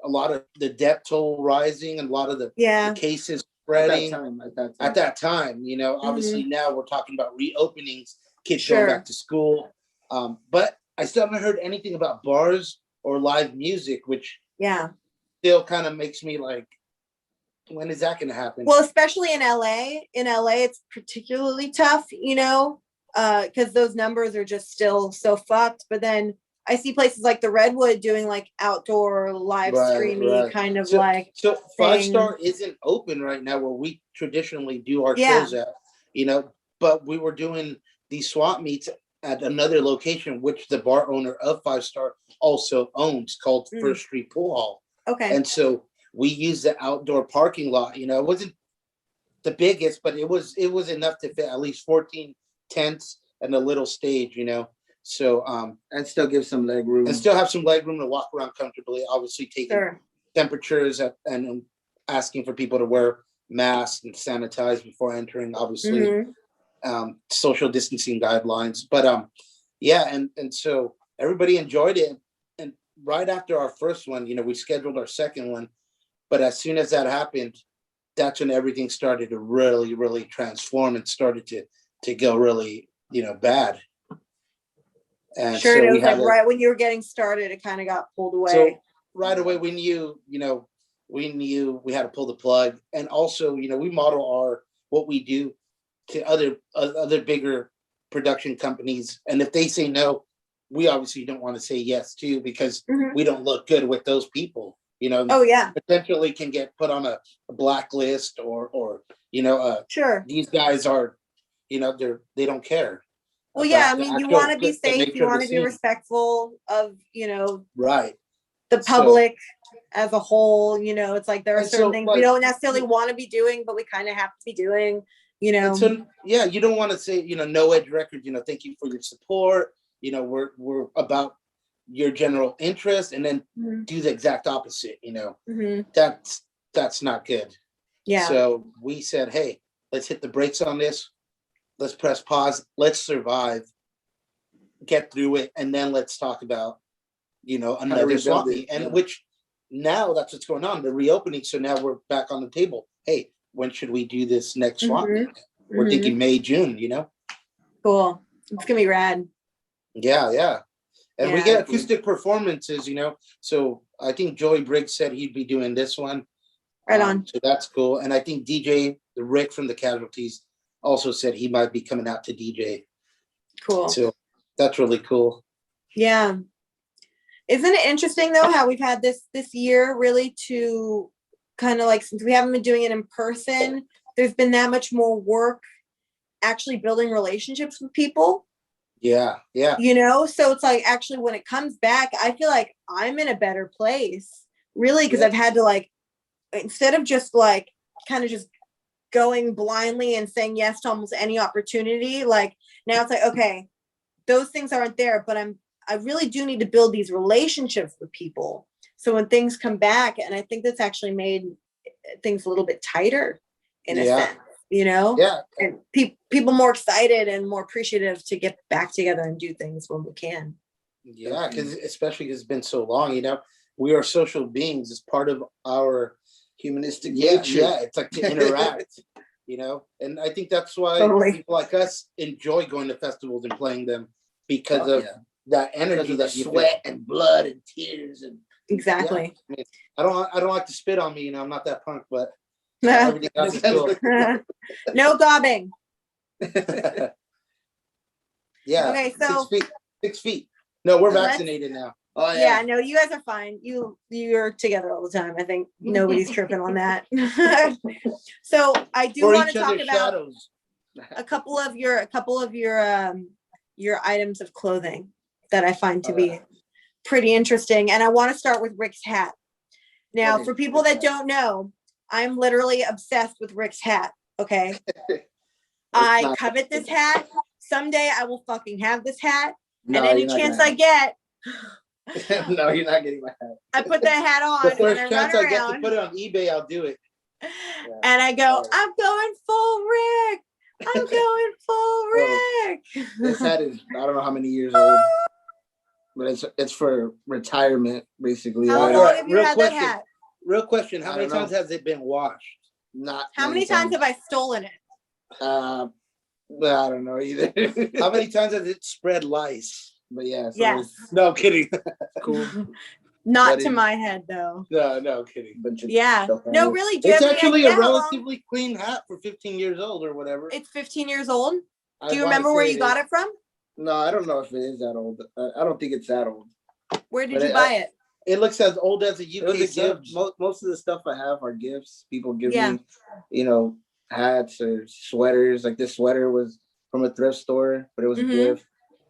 [SPEAKER 2] lot of the death toll rising and a lot of the cases spreading at that time. Obviously now we're talking about reopenings, kids going back to school, but I still haven't heard anything about bars or live music, which still kind of makes me like, when is that going to happen?
[SPEAKER 1] Well, especially in LA. In LA, it's particularly tough, because those numbers are just still so fucked. But then I see places like the Redwood doing like outdoor live streaming kind of like.
[SPEAKER 2] So 5 Star isn't open right now where we traditionally do our shows at, but we were doing these swap meets at another location, which the bar owner of 5 Star also owns, called First Street Pool Hall.
[SPEAKER 1] Okay.
[SPEAKER 2] And so we used the outdoor parking lot. It wasn't the biggest, but it was enough to fit at least 14 tents and a little stage, So
[SPEAKER 3] and still give some leg room.
[SPEAKER 2] And still have some leg room to walk around comfortably, obviously taking temperatures and asking for people to wear masks and sanitize before entering, obviously. Social distancing guidelines. But and so everybody enjoyed it. And right after our first one, we scheduled our second one. But as soon as that happened, that's when everything started to really, really transform and started to go really, bad. And
[SPEAKER 1] sure, so it was like right when you were getting started, it kind of got pulled away.
[SPEAKER 2] So right away we knew we had to pull the plug. And also, we model what we do to other bigger production companies. And if they say no, we obviously don't want to say yes too, because we don't look good with those people. Potentially can get put on a blacklist or
[SPEAKER 1] Sure.
[SPEAKER 2] These guys are, they don't care.
[SPEAKER 1] Well, yeah, I mean, you want to be safe, you want to be respectful of,
[SPEAKER 2] right,
[SPEAKER 1] the public as a whole. It's like there are certain things we don't necessarily want to be doing, but we kind of have to be doing,
[SPEAKER 2] So, yeah, you don't want to say, No Edge Records, thank you for your support. We're about your general interest, and then do the exact opposite. That's not good.
[SPEAKER 1] Yeah.
[SPEAKER 2] So we said, hey, let's hit the brakes on this. Let's press pause. Let's survive, get through it, and then let's talk about, another swap meet. And which now that's what's going on. The reopening. So now we're back on the table. Hey, when should we do this next swap meet? We're thinking May, June.
[SPEAKER 1] Cool. It's gonna be rad.
[SPEAKER 2] Yeah. And we get acoustic performances. So I think Joey Briggs said he'd be doing this one.
[SPEAKER 1] Right on.
[SPEAKER 2] So that's cool. And I think DJ Rick from the Casualties also said he might be coming out to DJ.
[SPEAKER 1] Cool.
[SPEAKER 2] So that's really cool.
[SPEAKER 1] Yeah. Isn't it interesting though how we've had this year really to kind of like, since we haven't been doing it in person, there's been that much more work actually building relationships with people.
[SPEAKER 2] Yeah.
[SPEAKER 1] So it's like actually when it comes back, I feel like I'm in a better place really, because I've had to like, instead of just like kind of just going blindly and saying yes to almost any opportunity, like now it's like, okay, those things aren't there, but I really do need to build these relationships with people. So when things come back, and I think that's actually made things a little bit tighter in a sense,
[SPEAKER 2] Yeah.
[SPEAKER 1] and people more excited and more appreciative to get back together and do things when we can.
[SPEAKER 2] Yeah, because especially because it's been so long, we are social beings. It's part of our humanistic nature. Yeah, it's like to interact, and I think that's why people like us enjoy going to festivals and playing them because of that energy, that sweat and blood and tears and
[SPEAKER 1] exactly.
[SPEAKER 2] Yeah. I don't like to spit on me, I'm not that punk, but everything else is cool.
[SPEAKER 1] No gobbing.
[SPEAKER 2] Yeah.
[SPEAKER 1] Okay, so
[SPEAKER 2] 6 feet. No, we're vaccinated now.
[SPEAKER 1] Oh yeah. No, you guys are fine. You're together all the time. I think nobody's tripping on that. So I do want to talk about a couple of your items of clothing that I find to be pretty interesting, and I want to start with Rick's hat. Now, for people that don't know, I'm literally obsessed with Rick's hat. Okay, I covet this hat. Someday I will fucking have this hat, and any chance I get.
[SPEAKER 3] No, you're not getting my hat.
[SPEAKER 1] I put that hat on.
[SPEAKER 2] The first chance I get to put it on eBay, I'll do it.
[SPEAKER 1] And I go, I'm going full Rick. I'm going full Rick.
[SPEAKER 3] This hat is, I don't know how many years old, but it's for retirement, basically.
[SPEAKER 1] How long have you had that hat?
[SPEAKER 2] Real question. How many times has it been washed?
[SPEAKER 1] How many times have I stolen it?
[SPEAKER 3] I don't know either.
[SPEAKER 2] How many times has it spread lice?
[SPEAKER 3] But yeah.
[SPEAKER 2] No, I'm kidding.
[SPEAKER 3] Cool.
[SPEAKER 1] Not to my head though.
[SPEAKER 2] No, kidding.
[SPEAKER 1] Yeah. No, really.
[SPEAKER 2] It's actually a relatively clean hat for 15 years old or whatever.
[SPEAKER 1] It's 15 years old. Do you remember where you got it from?
[SPEAKER 3] No, I don't know if it is that old. I don't think it's that old.
[SPEAKER 1] Where did you buy it?
[SPEAKER 2] It looks as old as a UK gift.
[SPEAKER 3] Most of the stuff I have are gifts. People give me, hats or sweaters. Like this sweater was from a thrift store, but it was a gift.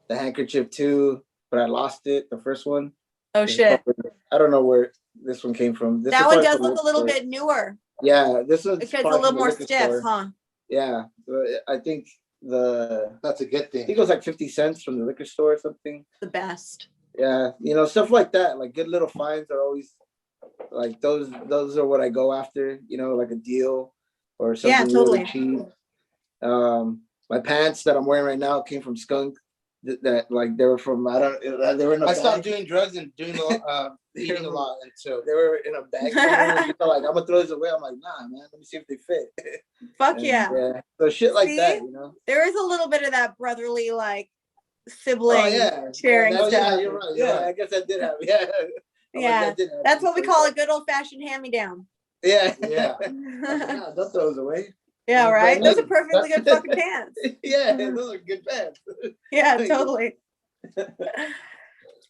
[SPEAKER 3] The handkerchief too, but I lost it. The first one.
[SPEAKER 1] Oh shit!
[SPEAKER 3] I don't know where this one came from.
[SPEAKER 1] That one does look a little bit newer.
[SPEAKER 3] Yeah, this one's
[SPEAKER 1] because it's a little more stiff, huh?
[SPEAKER 3] Yeah, I think
[SPEAKER 2] that's a good thing.
[SPEAKER 3] I think it was like 50 cents from the liquor store or something.
[SPEAKER 1] The best.
[SPEAKER 3] Yeah, stuff like that. Like good little finds are always like those are what I go after. Like a deal or something really cheap. My pants that I'm wearing right now came from Skunk. That like they were from they were in a
[SPEAKER 2] I stopped doing drugs and doing eating a lot, and so
[SPEAKER 3] they were in a bag. Like I'm gonna throw this away. I'm like, nah, man. Let me see if they fit.
[SPEAKER 1] Fuck yeah.
[SPEAKER 3] So shit like that,
[SPEAKER 1] There is a little bit of that brotherly like sibling sharing stuff.
[SPEAKER 3] Yeah, you're right. Yeah, I guess that did happen. Yeah.
[SPEAKER 1] Yeah, that's what we call a good old fashioned hand me down.
[SPEAKER 3] Yeah.
[SPEAKER 2] Don't
[SPEAKER 3] throw those away.
[SPEAKER 1] Yeah, right. Those are perfectly good fucking pants.
[SPEAKER 3] Yeah, those are good pants.
[SPEAKER 1] Yeah, totally.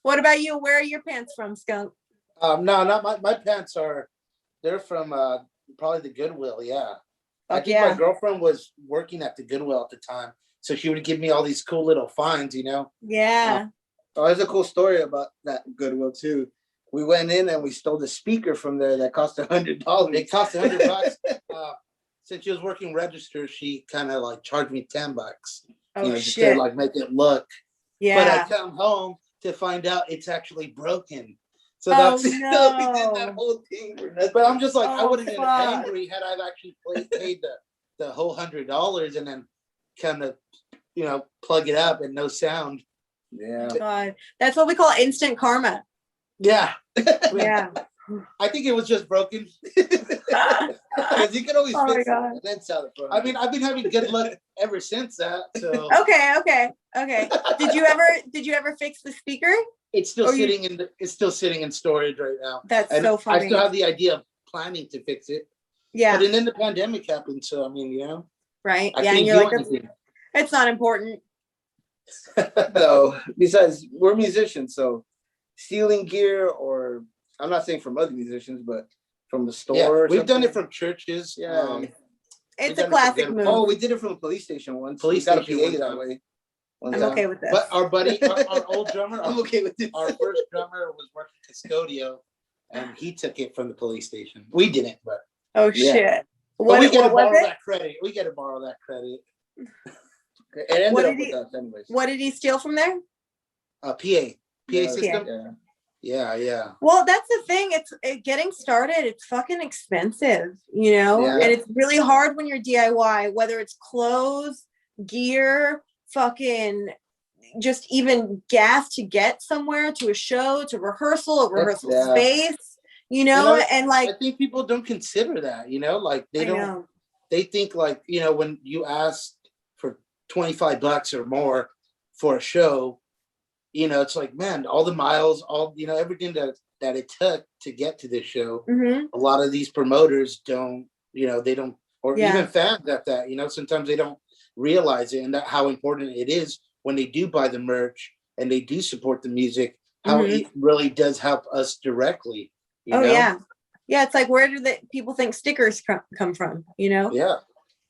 [SPEAKER 1] What about you? Where are your pants from, Skunk?
[SPEAKER 2] No, not my pants they're from probably the Goodwill. Yeah. I think my girlfriend was working at the Goodwill at the time, so she would give me all these cool little finds, you know.
[SPEAKER 1] Yeah.
[SPEAKER 3] There's a cool story about that Goodwill too. We went in and we stole the speaker from there that cost $100.
[SPEAKER 2] It cost $100. Since she was working register, she kind of like charged me $10.
[SPEAKER 1] Oh,
[SPEAKER 2] you know, just to like make it look. Yeah. But I come home to find out it's actually broken. So that's we did that whole thing. But I'm just like, I would have been angry had I actually paid the whole $100 and then kind of, you know, plug it up and no sound.
[SPEAKER 3] Yeah.
[SPEAKER 1] Oh God. That's what we call instant karma.
[SPEAKER 2] Yeah.
[SPEAKER 1] Yeah.
[SPEAKER 2] I think it was just broken. Because you can always fix it and then sell it. I mean, I've been having good luck ever since that. So
[SPEAKER 1] okay. Did you ever fix the speaker?
[SPEAKER 2] It's still sitting in storage right now.
[SPEAKER 1] That's so funny.
[SPEAKER 2] I still have the idea of planning to fix it.
[SPEAKER 1] Yeah.
[SPEAKER 2] But then the pandemic happened, so I mean, you know.
[SPEAKER 1] Right. Yeah, and you're like, it's not important.
[SPEAKER 3] No. Besides, we're musicians, so stealing gear, or I'm not saying from other musicians, but from the store.
[SPEAKER 2] Yeah, we've done it from churches.
[SPEAKER 3] Yeah.
[SPEAKER 1] It's a classic move.
[SPEAKER 3] Oh, we did it from a police station once.
[SPEAKER 2] Police
[SPEAKER 3] got a
[SPEAKER 2] station
[SPEAKER 3] PA that way.
[SPEAKER 1] I'm okay with this.
[SPEAKER 2] But our buddy, our old drummer,
[SPEAKER 3] I'm okay with this.
[SPEAKER 2] Our first drummer was working custodio, and he took it from the police station. We didn't, but
[SPEAKER 1] shit.
[SPEAKER 2] But we got to borrow that credit. We got to borrow that credit.
[SPEAKER 3] It ended up with us anyways.
[SPEAKER 1] What did he steal from there?
[SPEAKER 2] A PA system. Yeah.
[SPEAKER 1] Well, that's the thing. It's getting started. It's fucking expensive, you know, and it's really hard when you're DIY, whether it's clothes, gear, fucking just even gas to get somewhere, to a show, to rehearsal space, you know, and like
[SPEAKER 2] I think people don't consider that, you know, like they think like, you know, when you ask for $25 or more for a show, you know, it's like, man, all the miles, all, you know, everything that it took to get to this show. A lot of these promoters don't, you know, they don't, or even fans at that, you know, sometimes they don't realize it, and that how important it is when they do buy the merch and they do support the music, how it really does help us directly. You know?
[SPEAKER 1] Yeah. It's like, where do the people think stickers come from? You know?
[SPEAKER 2] Yeah,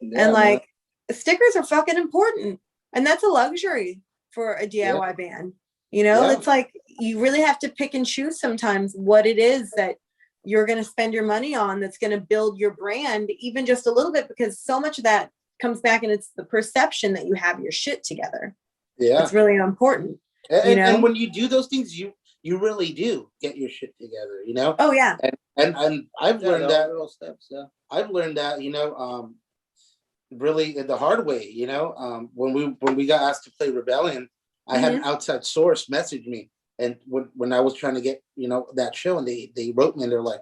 [SPEAKER 1] and like stickers are fucking important, and that's a luxury for a DIY band. You know, it's like you really have to pick and choose sometimes what it is that you're going to spend your money on that's going to build your brand even just a little bit, because so much of that comes back and it's the perception that you have your shit together. Yeah. It's really important.
[SPEAKER 2] And when you do those things, you really do get your shit together, you know?
[SPEAKER 1] Oh yeah.
[SPEAKER 2] And I've learned that little steps. Yeah. I've learned that, you know, really the hard way, you know, when we got asked to play Rebellion, I had an outside source message me. And when I was trying to get, you know, that show, and they wrote me and they're like,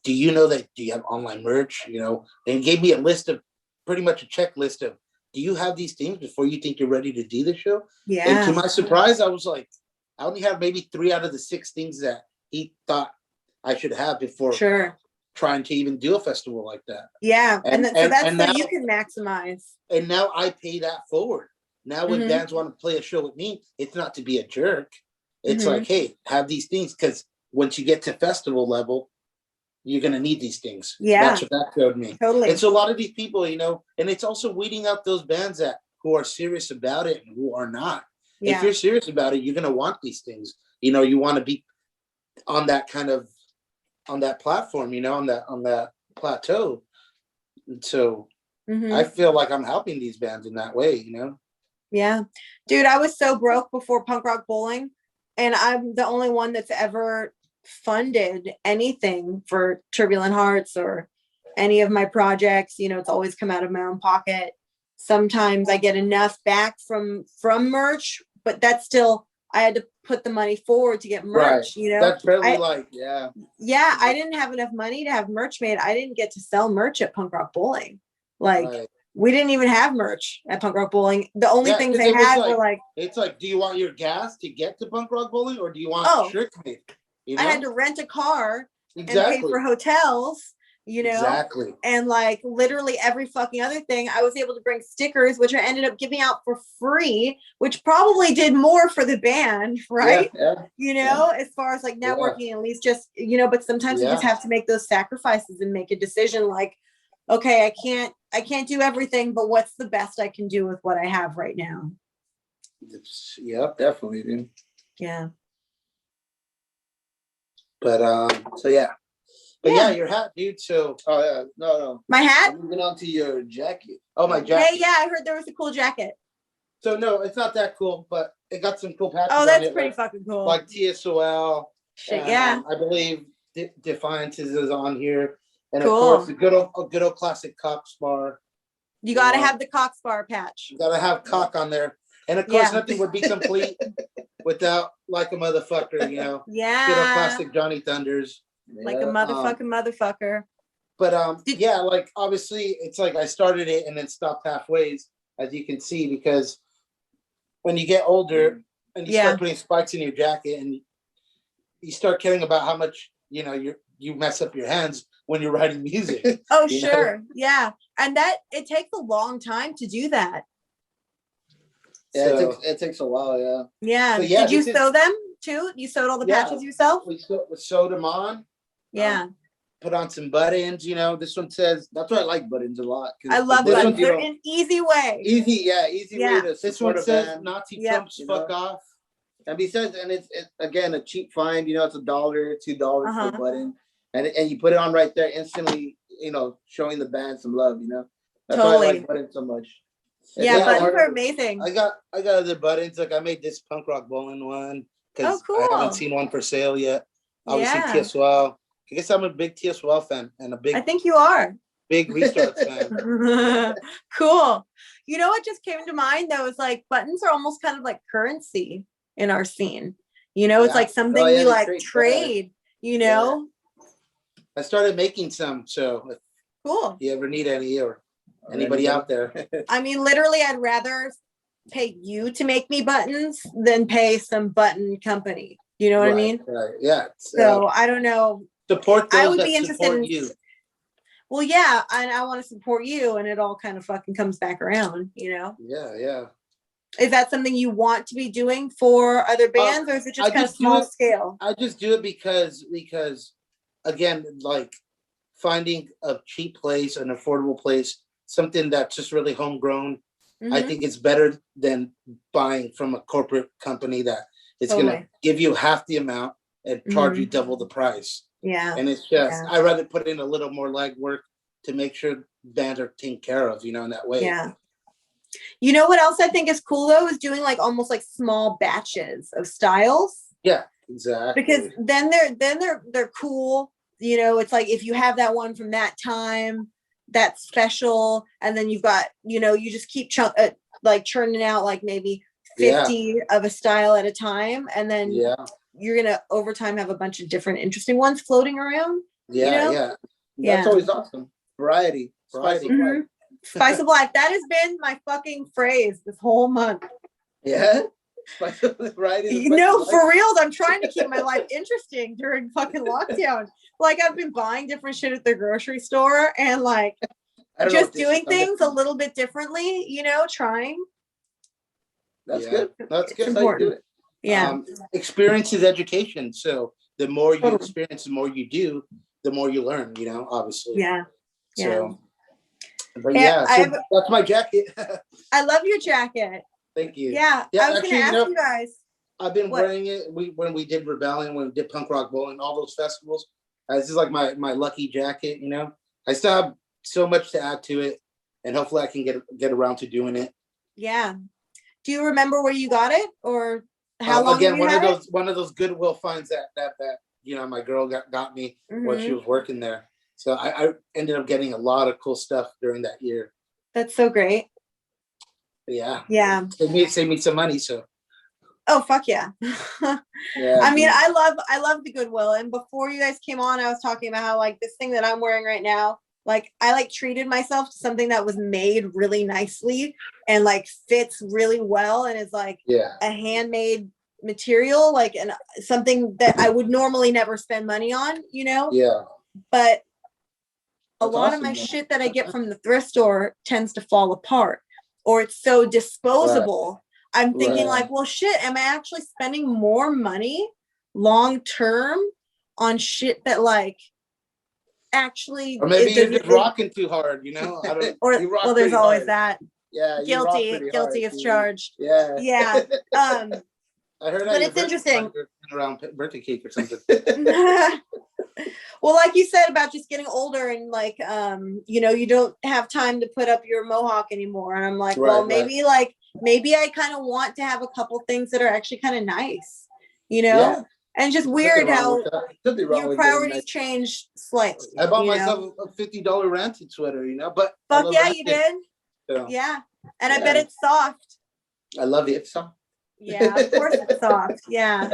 [SPEAKER 2] do you know that, do you have online merch? You know, and gave me a list of pretty much a checklist of, do you have these things before you think you're ready to do the show? Yeah. And to my surprise, I was like, I only have maybe 3 out of the 6 things that he thought I should have before trying to even do a festival like that.
[SPEAKER 1] Yeah. So that's so you can maximize.
[SPEAKER 2] And now I pay that forward. Now when bands want to play a show with me, it's not to be a jerk. It's like, hey, have these things, because once you get to festival level, you're going to need these things. Yeah. That's what that showed me. Totally. And so a lot of these people, you know, and it's also weeding out those bands who are serious about it and who are not. Yeah. If you're serious about it, you're going to want these things. You know, you want to be on that platform, you know, on that plateau. And so I feel like I'm helping these bands in that way, you know?
[SPEAKER 1] Yeah. Dude, I was so broke before Punk Rock Bowling, and I'm the only one that's ever funded anything for Turbulent Hearts or any of my projects. You know, it's always come out of my own pocket. Sometimes I get enough back from merch, but that's still, I had to put the money forward to get merch, you know?
[SPEAKER 2] That's really
[SPEAKER 1] Yeah, I didn't have enough money to have merch made. I didn't get to sell merch at Punk Rock Bowling. We didn't even have merch at Punk Rock Bowling. The only things they had were like...
[SPEAKER 2] It's like, do you want your gas to get to Punk Rock Bowling, or do you want shirts made? You know?
[SPEAKER 1] I had to rent a car and pay for hotels, you know? Exactly. And like literally every fucking other thing, I was able to bring stickers, which I ended up giving out for free, which probably did more for the band, right? Yeah. You know, as far as like networking, at least just, you know, but sometimes you just have to make those sacrifices and make a decision like, okay, I can't do everything, but what's the best I can do with what I have right now?
[SPEAKER 3] Yep, definitely, dude.
[SPEAKER 1] Yeah.
[SPEAKER 3] But so yeah. But yeah, your hat, dude. So no.
[SPEAKER 1] My hat?
[SPEAKER 3] Moving on to your jacket. Oh, my jacket.
[SPEAKER 1] Hey, yeah, I heard there was a cool jacket.
[SPEAKER 3] So no, it's not that cool, but it got some cool patches.
[SPEAKER 1] Oh, that's
[SPEAKER 3] on it,
[SPEAKER 1] pretty fucking cool.
[SPEAKER 3] Like TSOL.
[SPEAKER 1] Shit,
[SPEAKER 3] and,
[SPEAKER 1] yeah.
[SPEAKER 3] I believe Defiances is on here, and
[SPEAKER 1] cool.
[SPEAKER 3] Of course, a good old classic cock spar.
[SPEAKER 1] You gotta have the cock spar patch.
[SPEAKER 3] You gotta have cock on there, and of course, nothing would be complete without like a motherfucker, you know.
[SPEAKER 1] Yeah.
[SPEAKER 3] Good old classic Johnny Thunders.
[SPEAKER 1] Like a motherfucker.
[SPEAKER 3] But yeah, like obviously, it's like I started it and then stopped halfway, as you can see, because when you get older and you start putting spikes in your jacket and you start caring about how much, you know, you mess up your hands when you're writing music.
[SPEAKER 1] Oh, sure. Know? Yeah. And that it takes a long time to do that.
[SPEAKER 3] Yeah, so, it takes a while, yeah.
[SPEAKER 1] Yeah. So, did you sew them too? You sewed all the patches yourself? We
[SPEAKER 3] sewed them on.
[SPEAKER 1] Yeah.
[SPEAKER 3] Put on some buttons, you know. This one says, that's why I like buttons a lot.
[SPEAKER 1] I love buttons. They're an easy way.
[SPEAKER 3] Easy way to
[SPEAKER 2] this one says Nazi Trumps fuck off.
[SPEAKER 3] And besides, and it's again a cheap find, you know, it's $1, $2 for a button. And you put it on right there instantly, you know, showing the band some love, you know. That's why I like buttons so much.
[SPEAKER 1] Yeah, buttons are amazing.
[SPEAKER 3] I got other buttons, like I made this punk rock bowling one because I haven't seen one for sale yet. Obviously TSOL. I guess I'm a big TSOL fan and I
[SPEAKER 1] think you are.
[SPEAKER 3] Big Restarts fan.
[SPEAKER 1] Cool. You know what just came to mind though is like buttons are almost kind of like currency in our scene. You know, it's like something we like trade, you know.
[SPEAKER 3] I started making some, so
[SPEAKER 1] cool.
[SPEAKER 3] If you ever need any or anybody out there.
[SPEAKER 1] I mean, literally, I'd rather pay you to make me buttons than pay some button company. You know what I mean?
[SPEAKER 3] Right. Yeah.
[SPEAKER 1] So I don't know.
[SPEAKER 3] Support those I would be interested in you.
[SPEAKER 1] Well, yeah, and I want to support you, and it all kind of fucking comes back around, you know?
[SPEAKER 3] Yeah.
[SPEAKER 1] Is that something you want to be doing for other bands, or is it just kind of small scale?
[SPEAKER 3] I just do it because again, like finding a cheap place, an affordable place, something that's just really homegrown. Mm-hmm. I think it's better than buying from a corporate company that is going to give you half the amount and charge you double the price.
[SPEAKER 1] Yeah.
[SPEAKER 3] And it's just, I'd rather put in a little more legwork to make sure bands are taken care of, you know, in that way.
[SPEAKER 1] Yeah. You know what else I think is cool though, is doing like almost like small batches of styles.
[SPEAKER 3] Yeah, exactly.
[SPEAKER 1] Because then they're cool. You know, it's like if you have that one from that time, that's special, and then you've got, you know, you just keep like churning out like maybe 50 of a style at a time, and then you're gonna over time have a bunch of different interesting ones floating around.
[SPEAKER 3] Yeah. That's always awesome. Variety. Spice of life.
[SPEAKER 1] Spice of life. That has been my fucking phrase this whole month.
[SPEAKER 3] Yeah. Spice of variety.
[SPEAKER 1] You know, for reals, I'm trying to keep my life interesting during fucking lockdown. Like I've been buying different shit at the grocery store and like just doing things a little bit differently, you know, trying.
[SPEAKER 3] That's good. That's good.
[SPEAKER 1] It's important. Yeah.
[SPEAKER 3] Experience is education. So the more you experience, the more you do, the more you learn, you know, obviously.
[SPEAKER 1] Yeah.
[SPEAKER 3] So, but so that's my jacket.
[SPEAKER 1] I love your jacket.
[SPEAKER 3] Thank you.
[SPEAKER 1] Yeah. I was going to ask you guys.
[SPEAKER 3] I've been wearing it. When we did Rebellion, when we did Punk Rock Bowling, all those festivals. This is like my lucky jacket, you know. I still have so much to add to it, and hopefully I can get around to doing it.
[SPEAKER 1] Yeah. Do you remember where you got it, or how long?
[SPEAKER 3] Again, one of those Goodwill finds that you know my girl got me when she was working there. So I ended up getting a lot of cool stuff during that year.
[SPEAKER 1] That's so great.
[SPEAKER 3] Yeah.
[SPEAKER 1] Yeah.
[SPEAKER 3] Save me some money. So.
[SPEAKER 1] Oh fuck yeah.
[SPEAKER 3] Yeah.
[SPEAKER 1] I mean, I love the Goodwill. And before you guys came on, I was talking about how like this thing that I'm wearing right now, like I like treated myself to something that was made really nicely and like fits really well and is like a handmade material, like and something that I would normally never spend money on, you know?
[SPEAKER 3] Yeah.
[SPEAKER 1] But a lot of my shit that I get from the thrift store tends to fall apart or it's so disposable. Right. I'm thinking like, well, shit, am I actually spending more money long term on shit that like actually,
[SPEAKER 2] or maybe you're just rocking too hard, you know. I don't.
[SPEAKER 1] Or well, there's always that.
[SPEAKER 3] Yeah,
[SPEAKER 1] guilty as charged.
[SPEAKER 3] Yeah.
[SPEAKER 2] I heard that,
[SPEAKER 1] but it's interesting.
[SPEAKER 2] Around birthday cake or something.
[SPEAKER 1] Well, like you said about just getting older and like, you know, you don't have time to put up your mohawk anymore. And I'm like, well, maybe I kind of want to have a couple things that are actually kind of nice, you know? Yeah. And just weird how your priorities change slightly.
[SPEAKER 2] I bought myself a $50 ranted sweater, you know, but
[SPEAKER 1] fuck yeah, you did. Yeah. And I bet it's soft.
[SPEAKER 2] I love it. It's soft.
[SPEAKER 1] Yeah, of course it's soft. Yeah.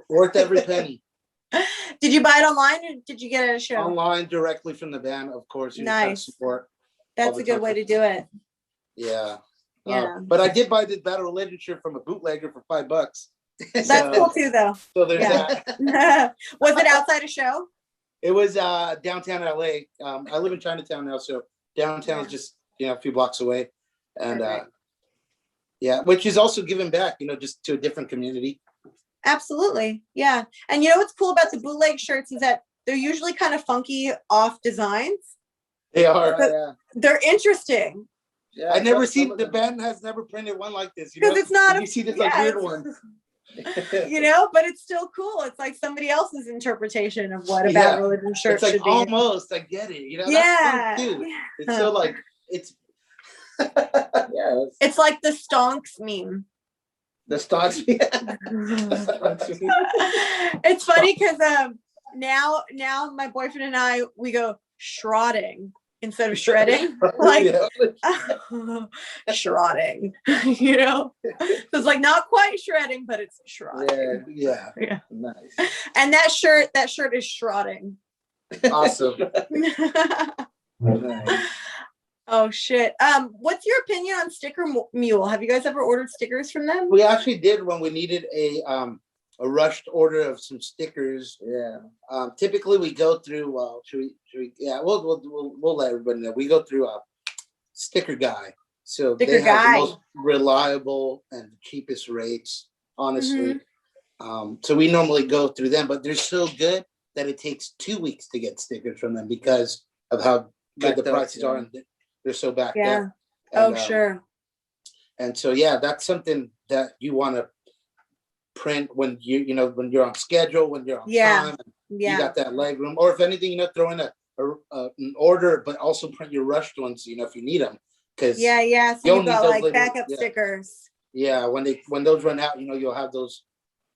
[SPEAKER 2] Worth every penny.
[SPEAKER 1] Did you buy it online or did you get it at a show?
[SPEAKER 2] Online, directly from the band, of course.
[SPEAKER 1] Nice.
[SPEAKER 2] Support.
[SPEAKER 1] That's a good way to do it.
[SPEAKER 2] Yeah. Yeah. But I did buy this battle religion shirt from a bootlegger for $5.
[SPEAKER 1] That's cool too, though.
[SPEAKER 2] So there's
[SPEAKER 1] that. Was it outside a show?
[SPEAKER 2] It was downtown LA. I live in Chinatown now, so downtown is just a few blocks away, and which is also giving back, just to a different community.
[SPEAKER 1] Absolutely, yeah. And you know what's cool about the bootleg shirts is that they're usually kind of funky off designs.
[SPEAKER 2] They are.
[SPEAKER 1] They're interesting.
[SPEAKER 2] Yeah, I never seen the band has never printed one like this.
[SPEAKER 1] Because it's not.
[SPEAKER 2] You see this like weird one.
[SPEAKER 1] But it's still cool. It's like somebody else's interpretation of what a battle religion shirt should be.
[SPEAKER 2] Almost, I get it. That's fun too. It's so like it's.
[SPEAKER 1] It's like the stonks meme.
[SPEAKER 3] The stonks.
[SPEAKER 1] It's funny because now my boyfriend and I we go shrouding instead of shredding, like shrouding. It's like not quite shredding, but it's shrouding.
[SPEAKER 2] Yeah.
[SPEAKER 3] Nice.
[SPEAKER 1] And that shirt is shrouding.
[SPEAKER 2] Awesome.
[SPEAKER 3] Nice.
[SPEAKER 1] Oh shit. What's your opinion on Sticker Mule? Have you guys ever ordered stickers from them?
[SPEAKER 2] We actually did when we needed a rushed order of some stickers.
[SPEAKER 3] Yeah.
[SPEAKER 2] Typically we go through should we we'll let everybody know. We go through a Sticker Guy. So they have the most reliable and cheapest rates, honestly. Mm-hmm. So we normally go through them, but they're so good that it takes 2 weeks to get stickers from them because of how good the prices are, and they're so backed up. And,
[SPEAKER 1] sure.
[SPEAKER 2] And so that's something that you want to print when when you're on schedule, when you're on time, and you got that leg room, or if anything, throw in an order, but also print your rushed ones, if you need them. Because
[SPEAKER 1] so you got like backup stickers.
[SPEAKER 2] Yeah, when those run out, you'll have those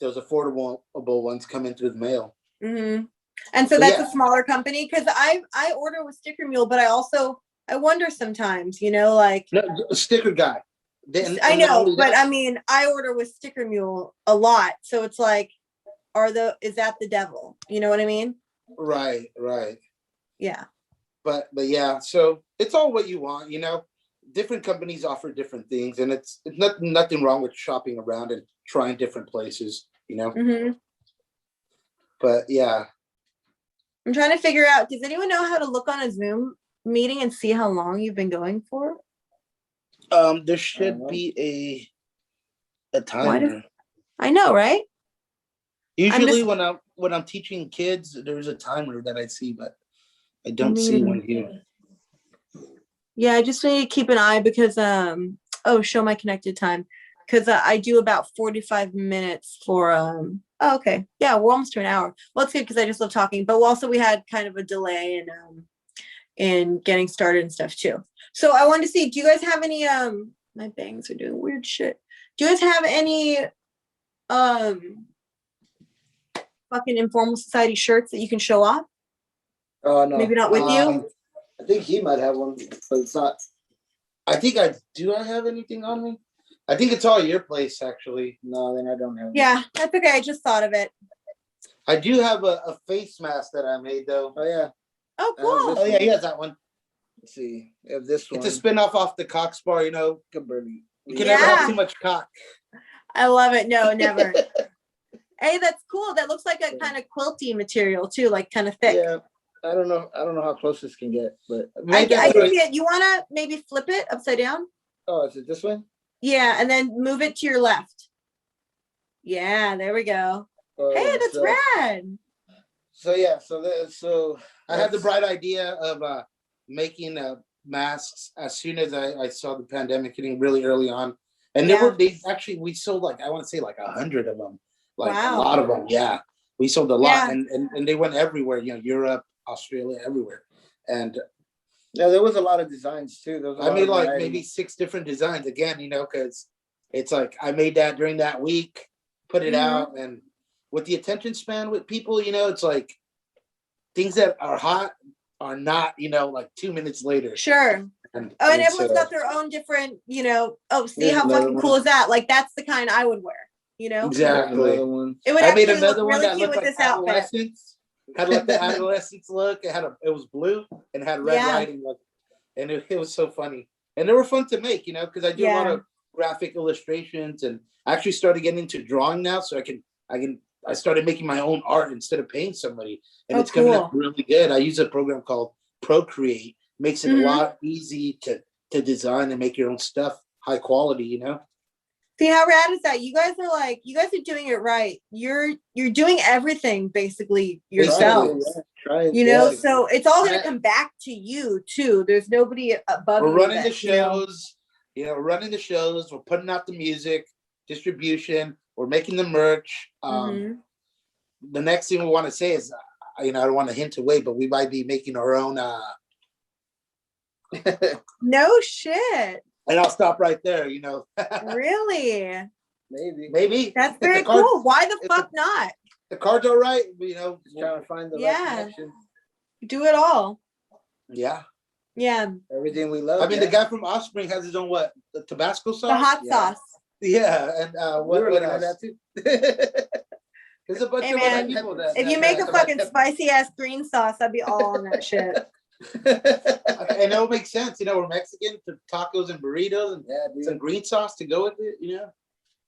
[SPEAKER 2] affordable ones come in through the mail.
[SPEAKER 1] Mm-hmm. And so that's a smaller company, because I order with Sticker Mule, but I wonder sometimes, like
[SPEAKER 2] Sticker Guy.
[SPEAKER 1] I know, but I mean, I order with Sticker Mule a lot, so it's like, is that the devil? You know what I mean?
[SPEAKER 2] Right.
[SPEAKER 1] Yeah.
[SPEAKER 2] But yeah, so it's all what you want, Different companies offer different things, and it's nothing wrong with shopping around and trying different places,
[SPEAKER 1] Mm-hmm.
[SPEAKER 2] But yeah.
[SPEAKER 1] I'm trying to figure out, does anyone know how to look on a Zoom meeting and see how long you've been going for?
[SPEAKER 2] There should be a timer.
[SPEAKER 1] I know, right?
[SPEAKER 2] Usually when I'm teaching kids, there's a timer that I see, but I don't see one here.
[SPEAKER 1] Yeah, I just need to keep an eye because show my connected time, because I do about 45 minutes for okay. Yeah, we're almost to an hour. Well, it's good because I just love talking, but we had kind of a delay in getting started and stuff too. So I wanted to see, do you guys have any my bangs are doing weird shit. Do you guys have any fucking Informal Society shirts that you can show off?
[SPEAKER 3] Oh no.
[SPEAKER 1] Maybe not with you?
[SPEAKER 3] I think he might have one, but it's not.
[SPEAKER 2] I think do I have anything on me? I think it's all your place, actually.
[SPEAKER 3] No, then I don't have.
[SPEAKER 1] Yeah, that's okay. I just thought of it.
[SPEAKER 2] I do have a face mask that I made, though.
[SPEAKER 3] Oh yeah.
[SPEAKER 1] Oh cool.
[SPEAKER 2] Oh yeah, he has that one.
[SPEAKER 3] Let's see. If this one.
[SPEAKER 2] It's a spin-off off the cock spar, You can never have too much cock.
[SPEAKER 1] I love it. No, never. Hey, that's cool. That looks like a kind of quilty material too, like kind of thick.
[SPEAKER 3] Yeah. I don't know how close this can get, but
[SPEAKER 1] I can see it. You want to maybe flip it upside down?
[SPEAKER 3] Oh, is it this way?
[SPEAKER 1] Yeah, and then move it to your left. Yeah, there we go. Hey, that's rad.
[SPEAKER 3] So
[SPEAKER 2] I had the bright idea of making masks as soon as I saw the pandemic hitting really early on, and we sold like, I want to say like 100 of them, like a lot of them. Yeah, we sold a lot, and they went everywhere. Europe, Australia, everywhere, and
[SPEAKER 3] there was a lot of designs too.
[SPEAKER 2] I made like maybe 6 different designs again, because it's like I made that during that week, put it out, and with the attention span with people, it's like things that are hot are not, like 2 minutes later.
[SPEAKER 1] Sure. And everyone's got their own different, see how fucking cool is that? Like, that's the kind I would wear,
[SPEAKER 2] Exactly.
[SPEAKER 1] It would actually look really cute with this outfit.
[SPEAKER 2] Had like the adolescence look. It was blue and had red writing look, and it was so funny. And they were fun to make, because I do a lot of graphic illustrations, and I actually started getting into drawing now, so I started making my own art instead of paying somebody, and it's coming up really good. I use a program called Procreate. Makes it a lot easy to design and make your own stuff, high quality,
[SPEAKER 1] See, how rad is that? You guys are doing it right. You're doing everything basically yourselves. So it's all going to come back to you too. There's nobody above you.
[SPEAKER 2] We're running the shows, we're putting out the music, distribution, we're making the merch. The next thing we want to say is, I don't want to hint away, but we might be making our own
[SPEAKER 1] no shit.
[SPEAKER 2] And I'll stop right there,
[SPEAKER 1] Really?
[SPEAKER 2] Maybe.
[SPEAKER 1] That's very cool. Why the fuck not?
[SPEAKER 2] The cards are right,
[SPEAKER 3] just trying to find the right connection.
[SPEAKER 1] Do it all.
[SPEAKER 2] Yeah.
[SPEAKER 1] Yeah.
[SPEAKER 3] Everything we love.
[SPEAKER 2] I mean, the guy from Offspring has his own the Tabasco sauce?
[SPEAKER 1] The hot sauce.
[SPEAKER 2] Yeah, and what else? That too. There's a bunch of other people that.
[SPEAKER 1] If you make a fucking spicy ass green sauce, I'd be all on that shit.
[SPEAKER 2] And it'll make sense, we're Mexican, to tacos and burritos, and some green sauce to go with it,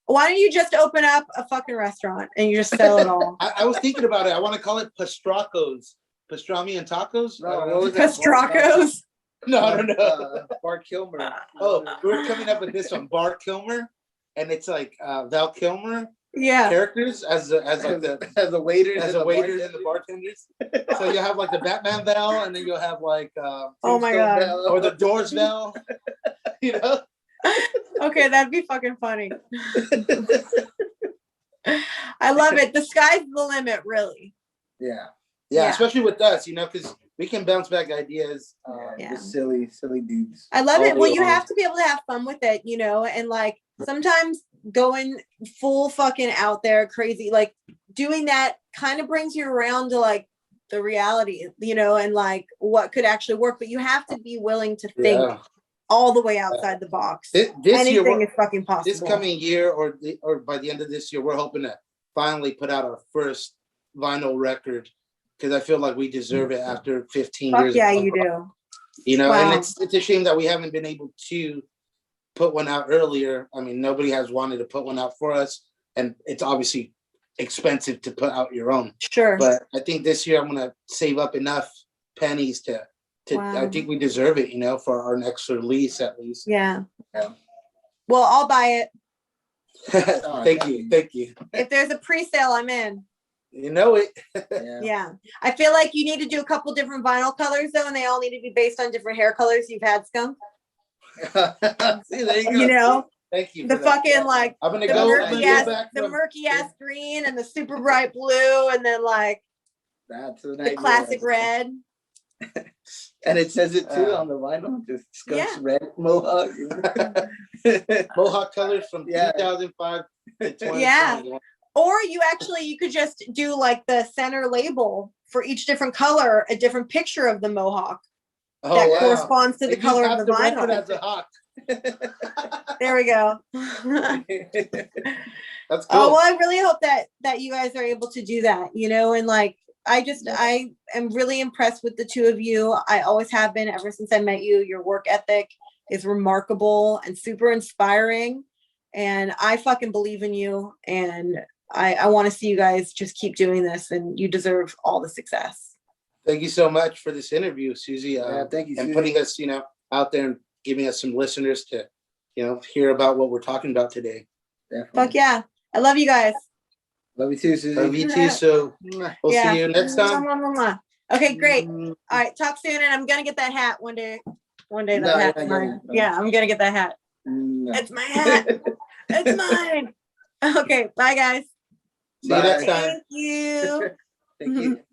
[SPEAKER 1] Why don't you just open up a fucking restaurant and you just sell it all?
[SPEAKER 2] I was thinking about it. I want to call it Pastracos. Pastrami and tacos?
[SPEAKER 3] No,
[SPEAKER 1] Pastracos?
[SPEAKER 2] No.
[SPEAKER 3] Bar Kilmer.
[SPEAKER 2] We're coming up with this one, Bar Kilmer, and it's like Val Kilmer.
[SPEAKER 1] Yeah,
[SPEAKER 2] characters as the waiters and the bartenders. So you have like the Batman Val, and then you'll have like
[SPEAKER 1] oh my god,
[SPEAKER 2] Val, or the Doors Val.
[SPEAKER 1] Okay, that'd be fucking funny. I love it. The sky's the limit, really.
[SPEAKER 2] Yeah, especially with us, because we can bounce back ideas.
[SPEAKER 3] The silly dudes.
[SPEAKER 1] I love it. Well, you have to be able to have fun with it, and like sometimes going full fucking out there crazy, like doing that kind of brings you around to like the reality, and like what could actually work. But you have to be willing to think all the way outside the box. Anything is fucking possible.
[SPEAKER 2] This coming year, or by the end of this year, we're hoping to finally put out our first vinyl record, because I feel like we deserve it after 15 years.
[SPEAKER 1] Yeah, you do.
[SPEAKER 2] And it's a shame that we haven't been able to put one out earlier. I mean, nobody has wanted to put one out for us, and it's obviously expensive to put out your own.
[SPEAKER 1] Sure.
[SPEAKER 2] But I think this year I'm gonna save up enough pennies to I think we deserve it, for our next release at least.
[SPEAKER 1] Yeah. Well, I'll buy it.
[SPEAKER 2] Thank you.
[SPEAKER 1] If there's a pre-sale, I'm in.
[SPEAKER 2] You know it.
[SPEAKER 1] Yeah. I feel like you need to do a couple different vinyl colors though, and they all need to be based on different hair colors you've had, Skunk.
[SPEAKER 2] See, there you go. Thank you.
[SPEAKER 1] The fucking like
[SPEAKER 2] I'm gonna
[SPEAKER 1] the murky ass green and the super bright blue, and then like the classic red.
[SPEAKER 3] And it says it too on the vinyl. Just Skunk's red mohawk.
[SPEAKER 2] Mohawk colors from 2005 to 2021.
[SPEAKER 1] Yeah. Or you could just do like the center label for each different color, a different picture of the mohawk that corresponds to the color of the vinyl.
[SPEAKER 2] As a hawk.
[SPEAKER 1] There we go.
[SPEAKER 2] That's cool.
[SPEAKER 1] Oh, well, I really hope that you guys are able to do that, and like I am really impressed with the two of you. I always have been ever since I met you. Your work ethic is remarkable and super inspiring, and I fucking believe in you, and I want to see you guys just keep doing this, and you deserve all the success.
[SPEAKER 2] Thank you so much for this interview, Suzi.
[SPEAKER 3] Thank you,
[SPEAKER 2] and
[SPEAKER 3] Suzi.
[SPEAKER 2] Putting us, out there and giving us some listeners to, hear about what we're talking about today.
[SPEAKER 3] Definitely.
[SPEAKER 1] Fuck yeah. I love you guys.
[SPEAKER 3] Love you too, Suzi.
[SPEAKER 2] Love you too. So we'll see you next time.
[SPEAKER 1] Okay, great. All right, talk soon. And I'm gonna get that hat one day. One day that hat's mine. Yeah, I'm gonna get that hat. No. It's my hat. It's mine. Okay, bye guys.
[SPEAKER 2] See you next time.
[SPEAKER 1] Thank you.
[SPEAKER 3] Thank you.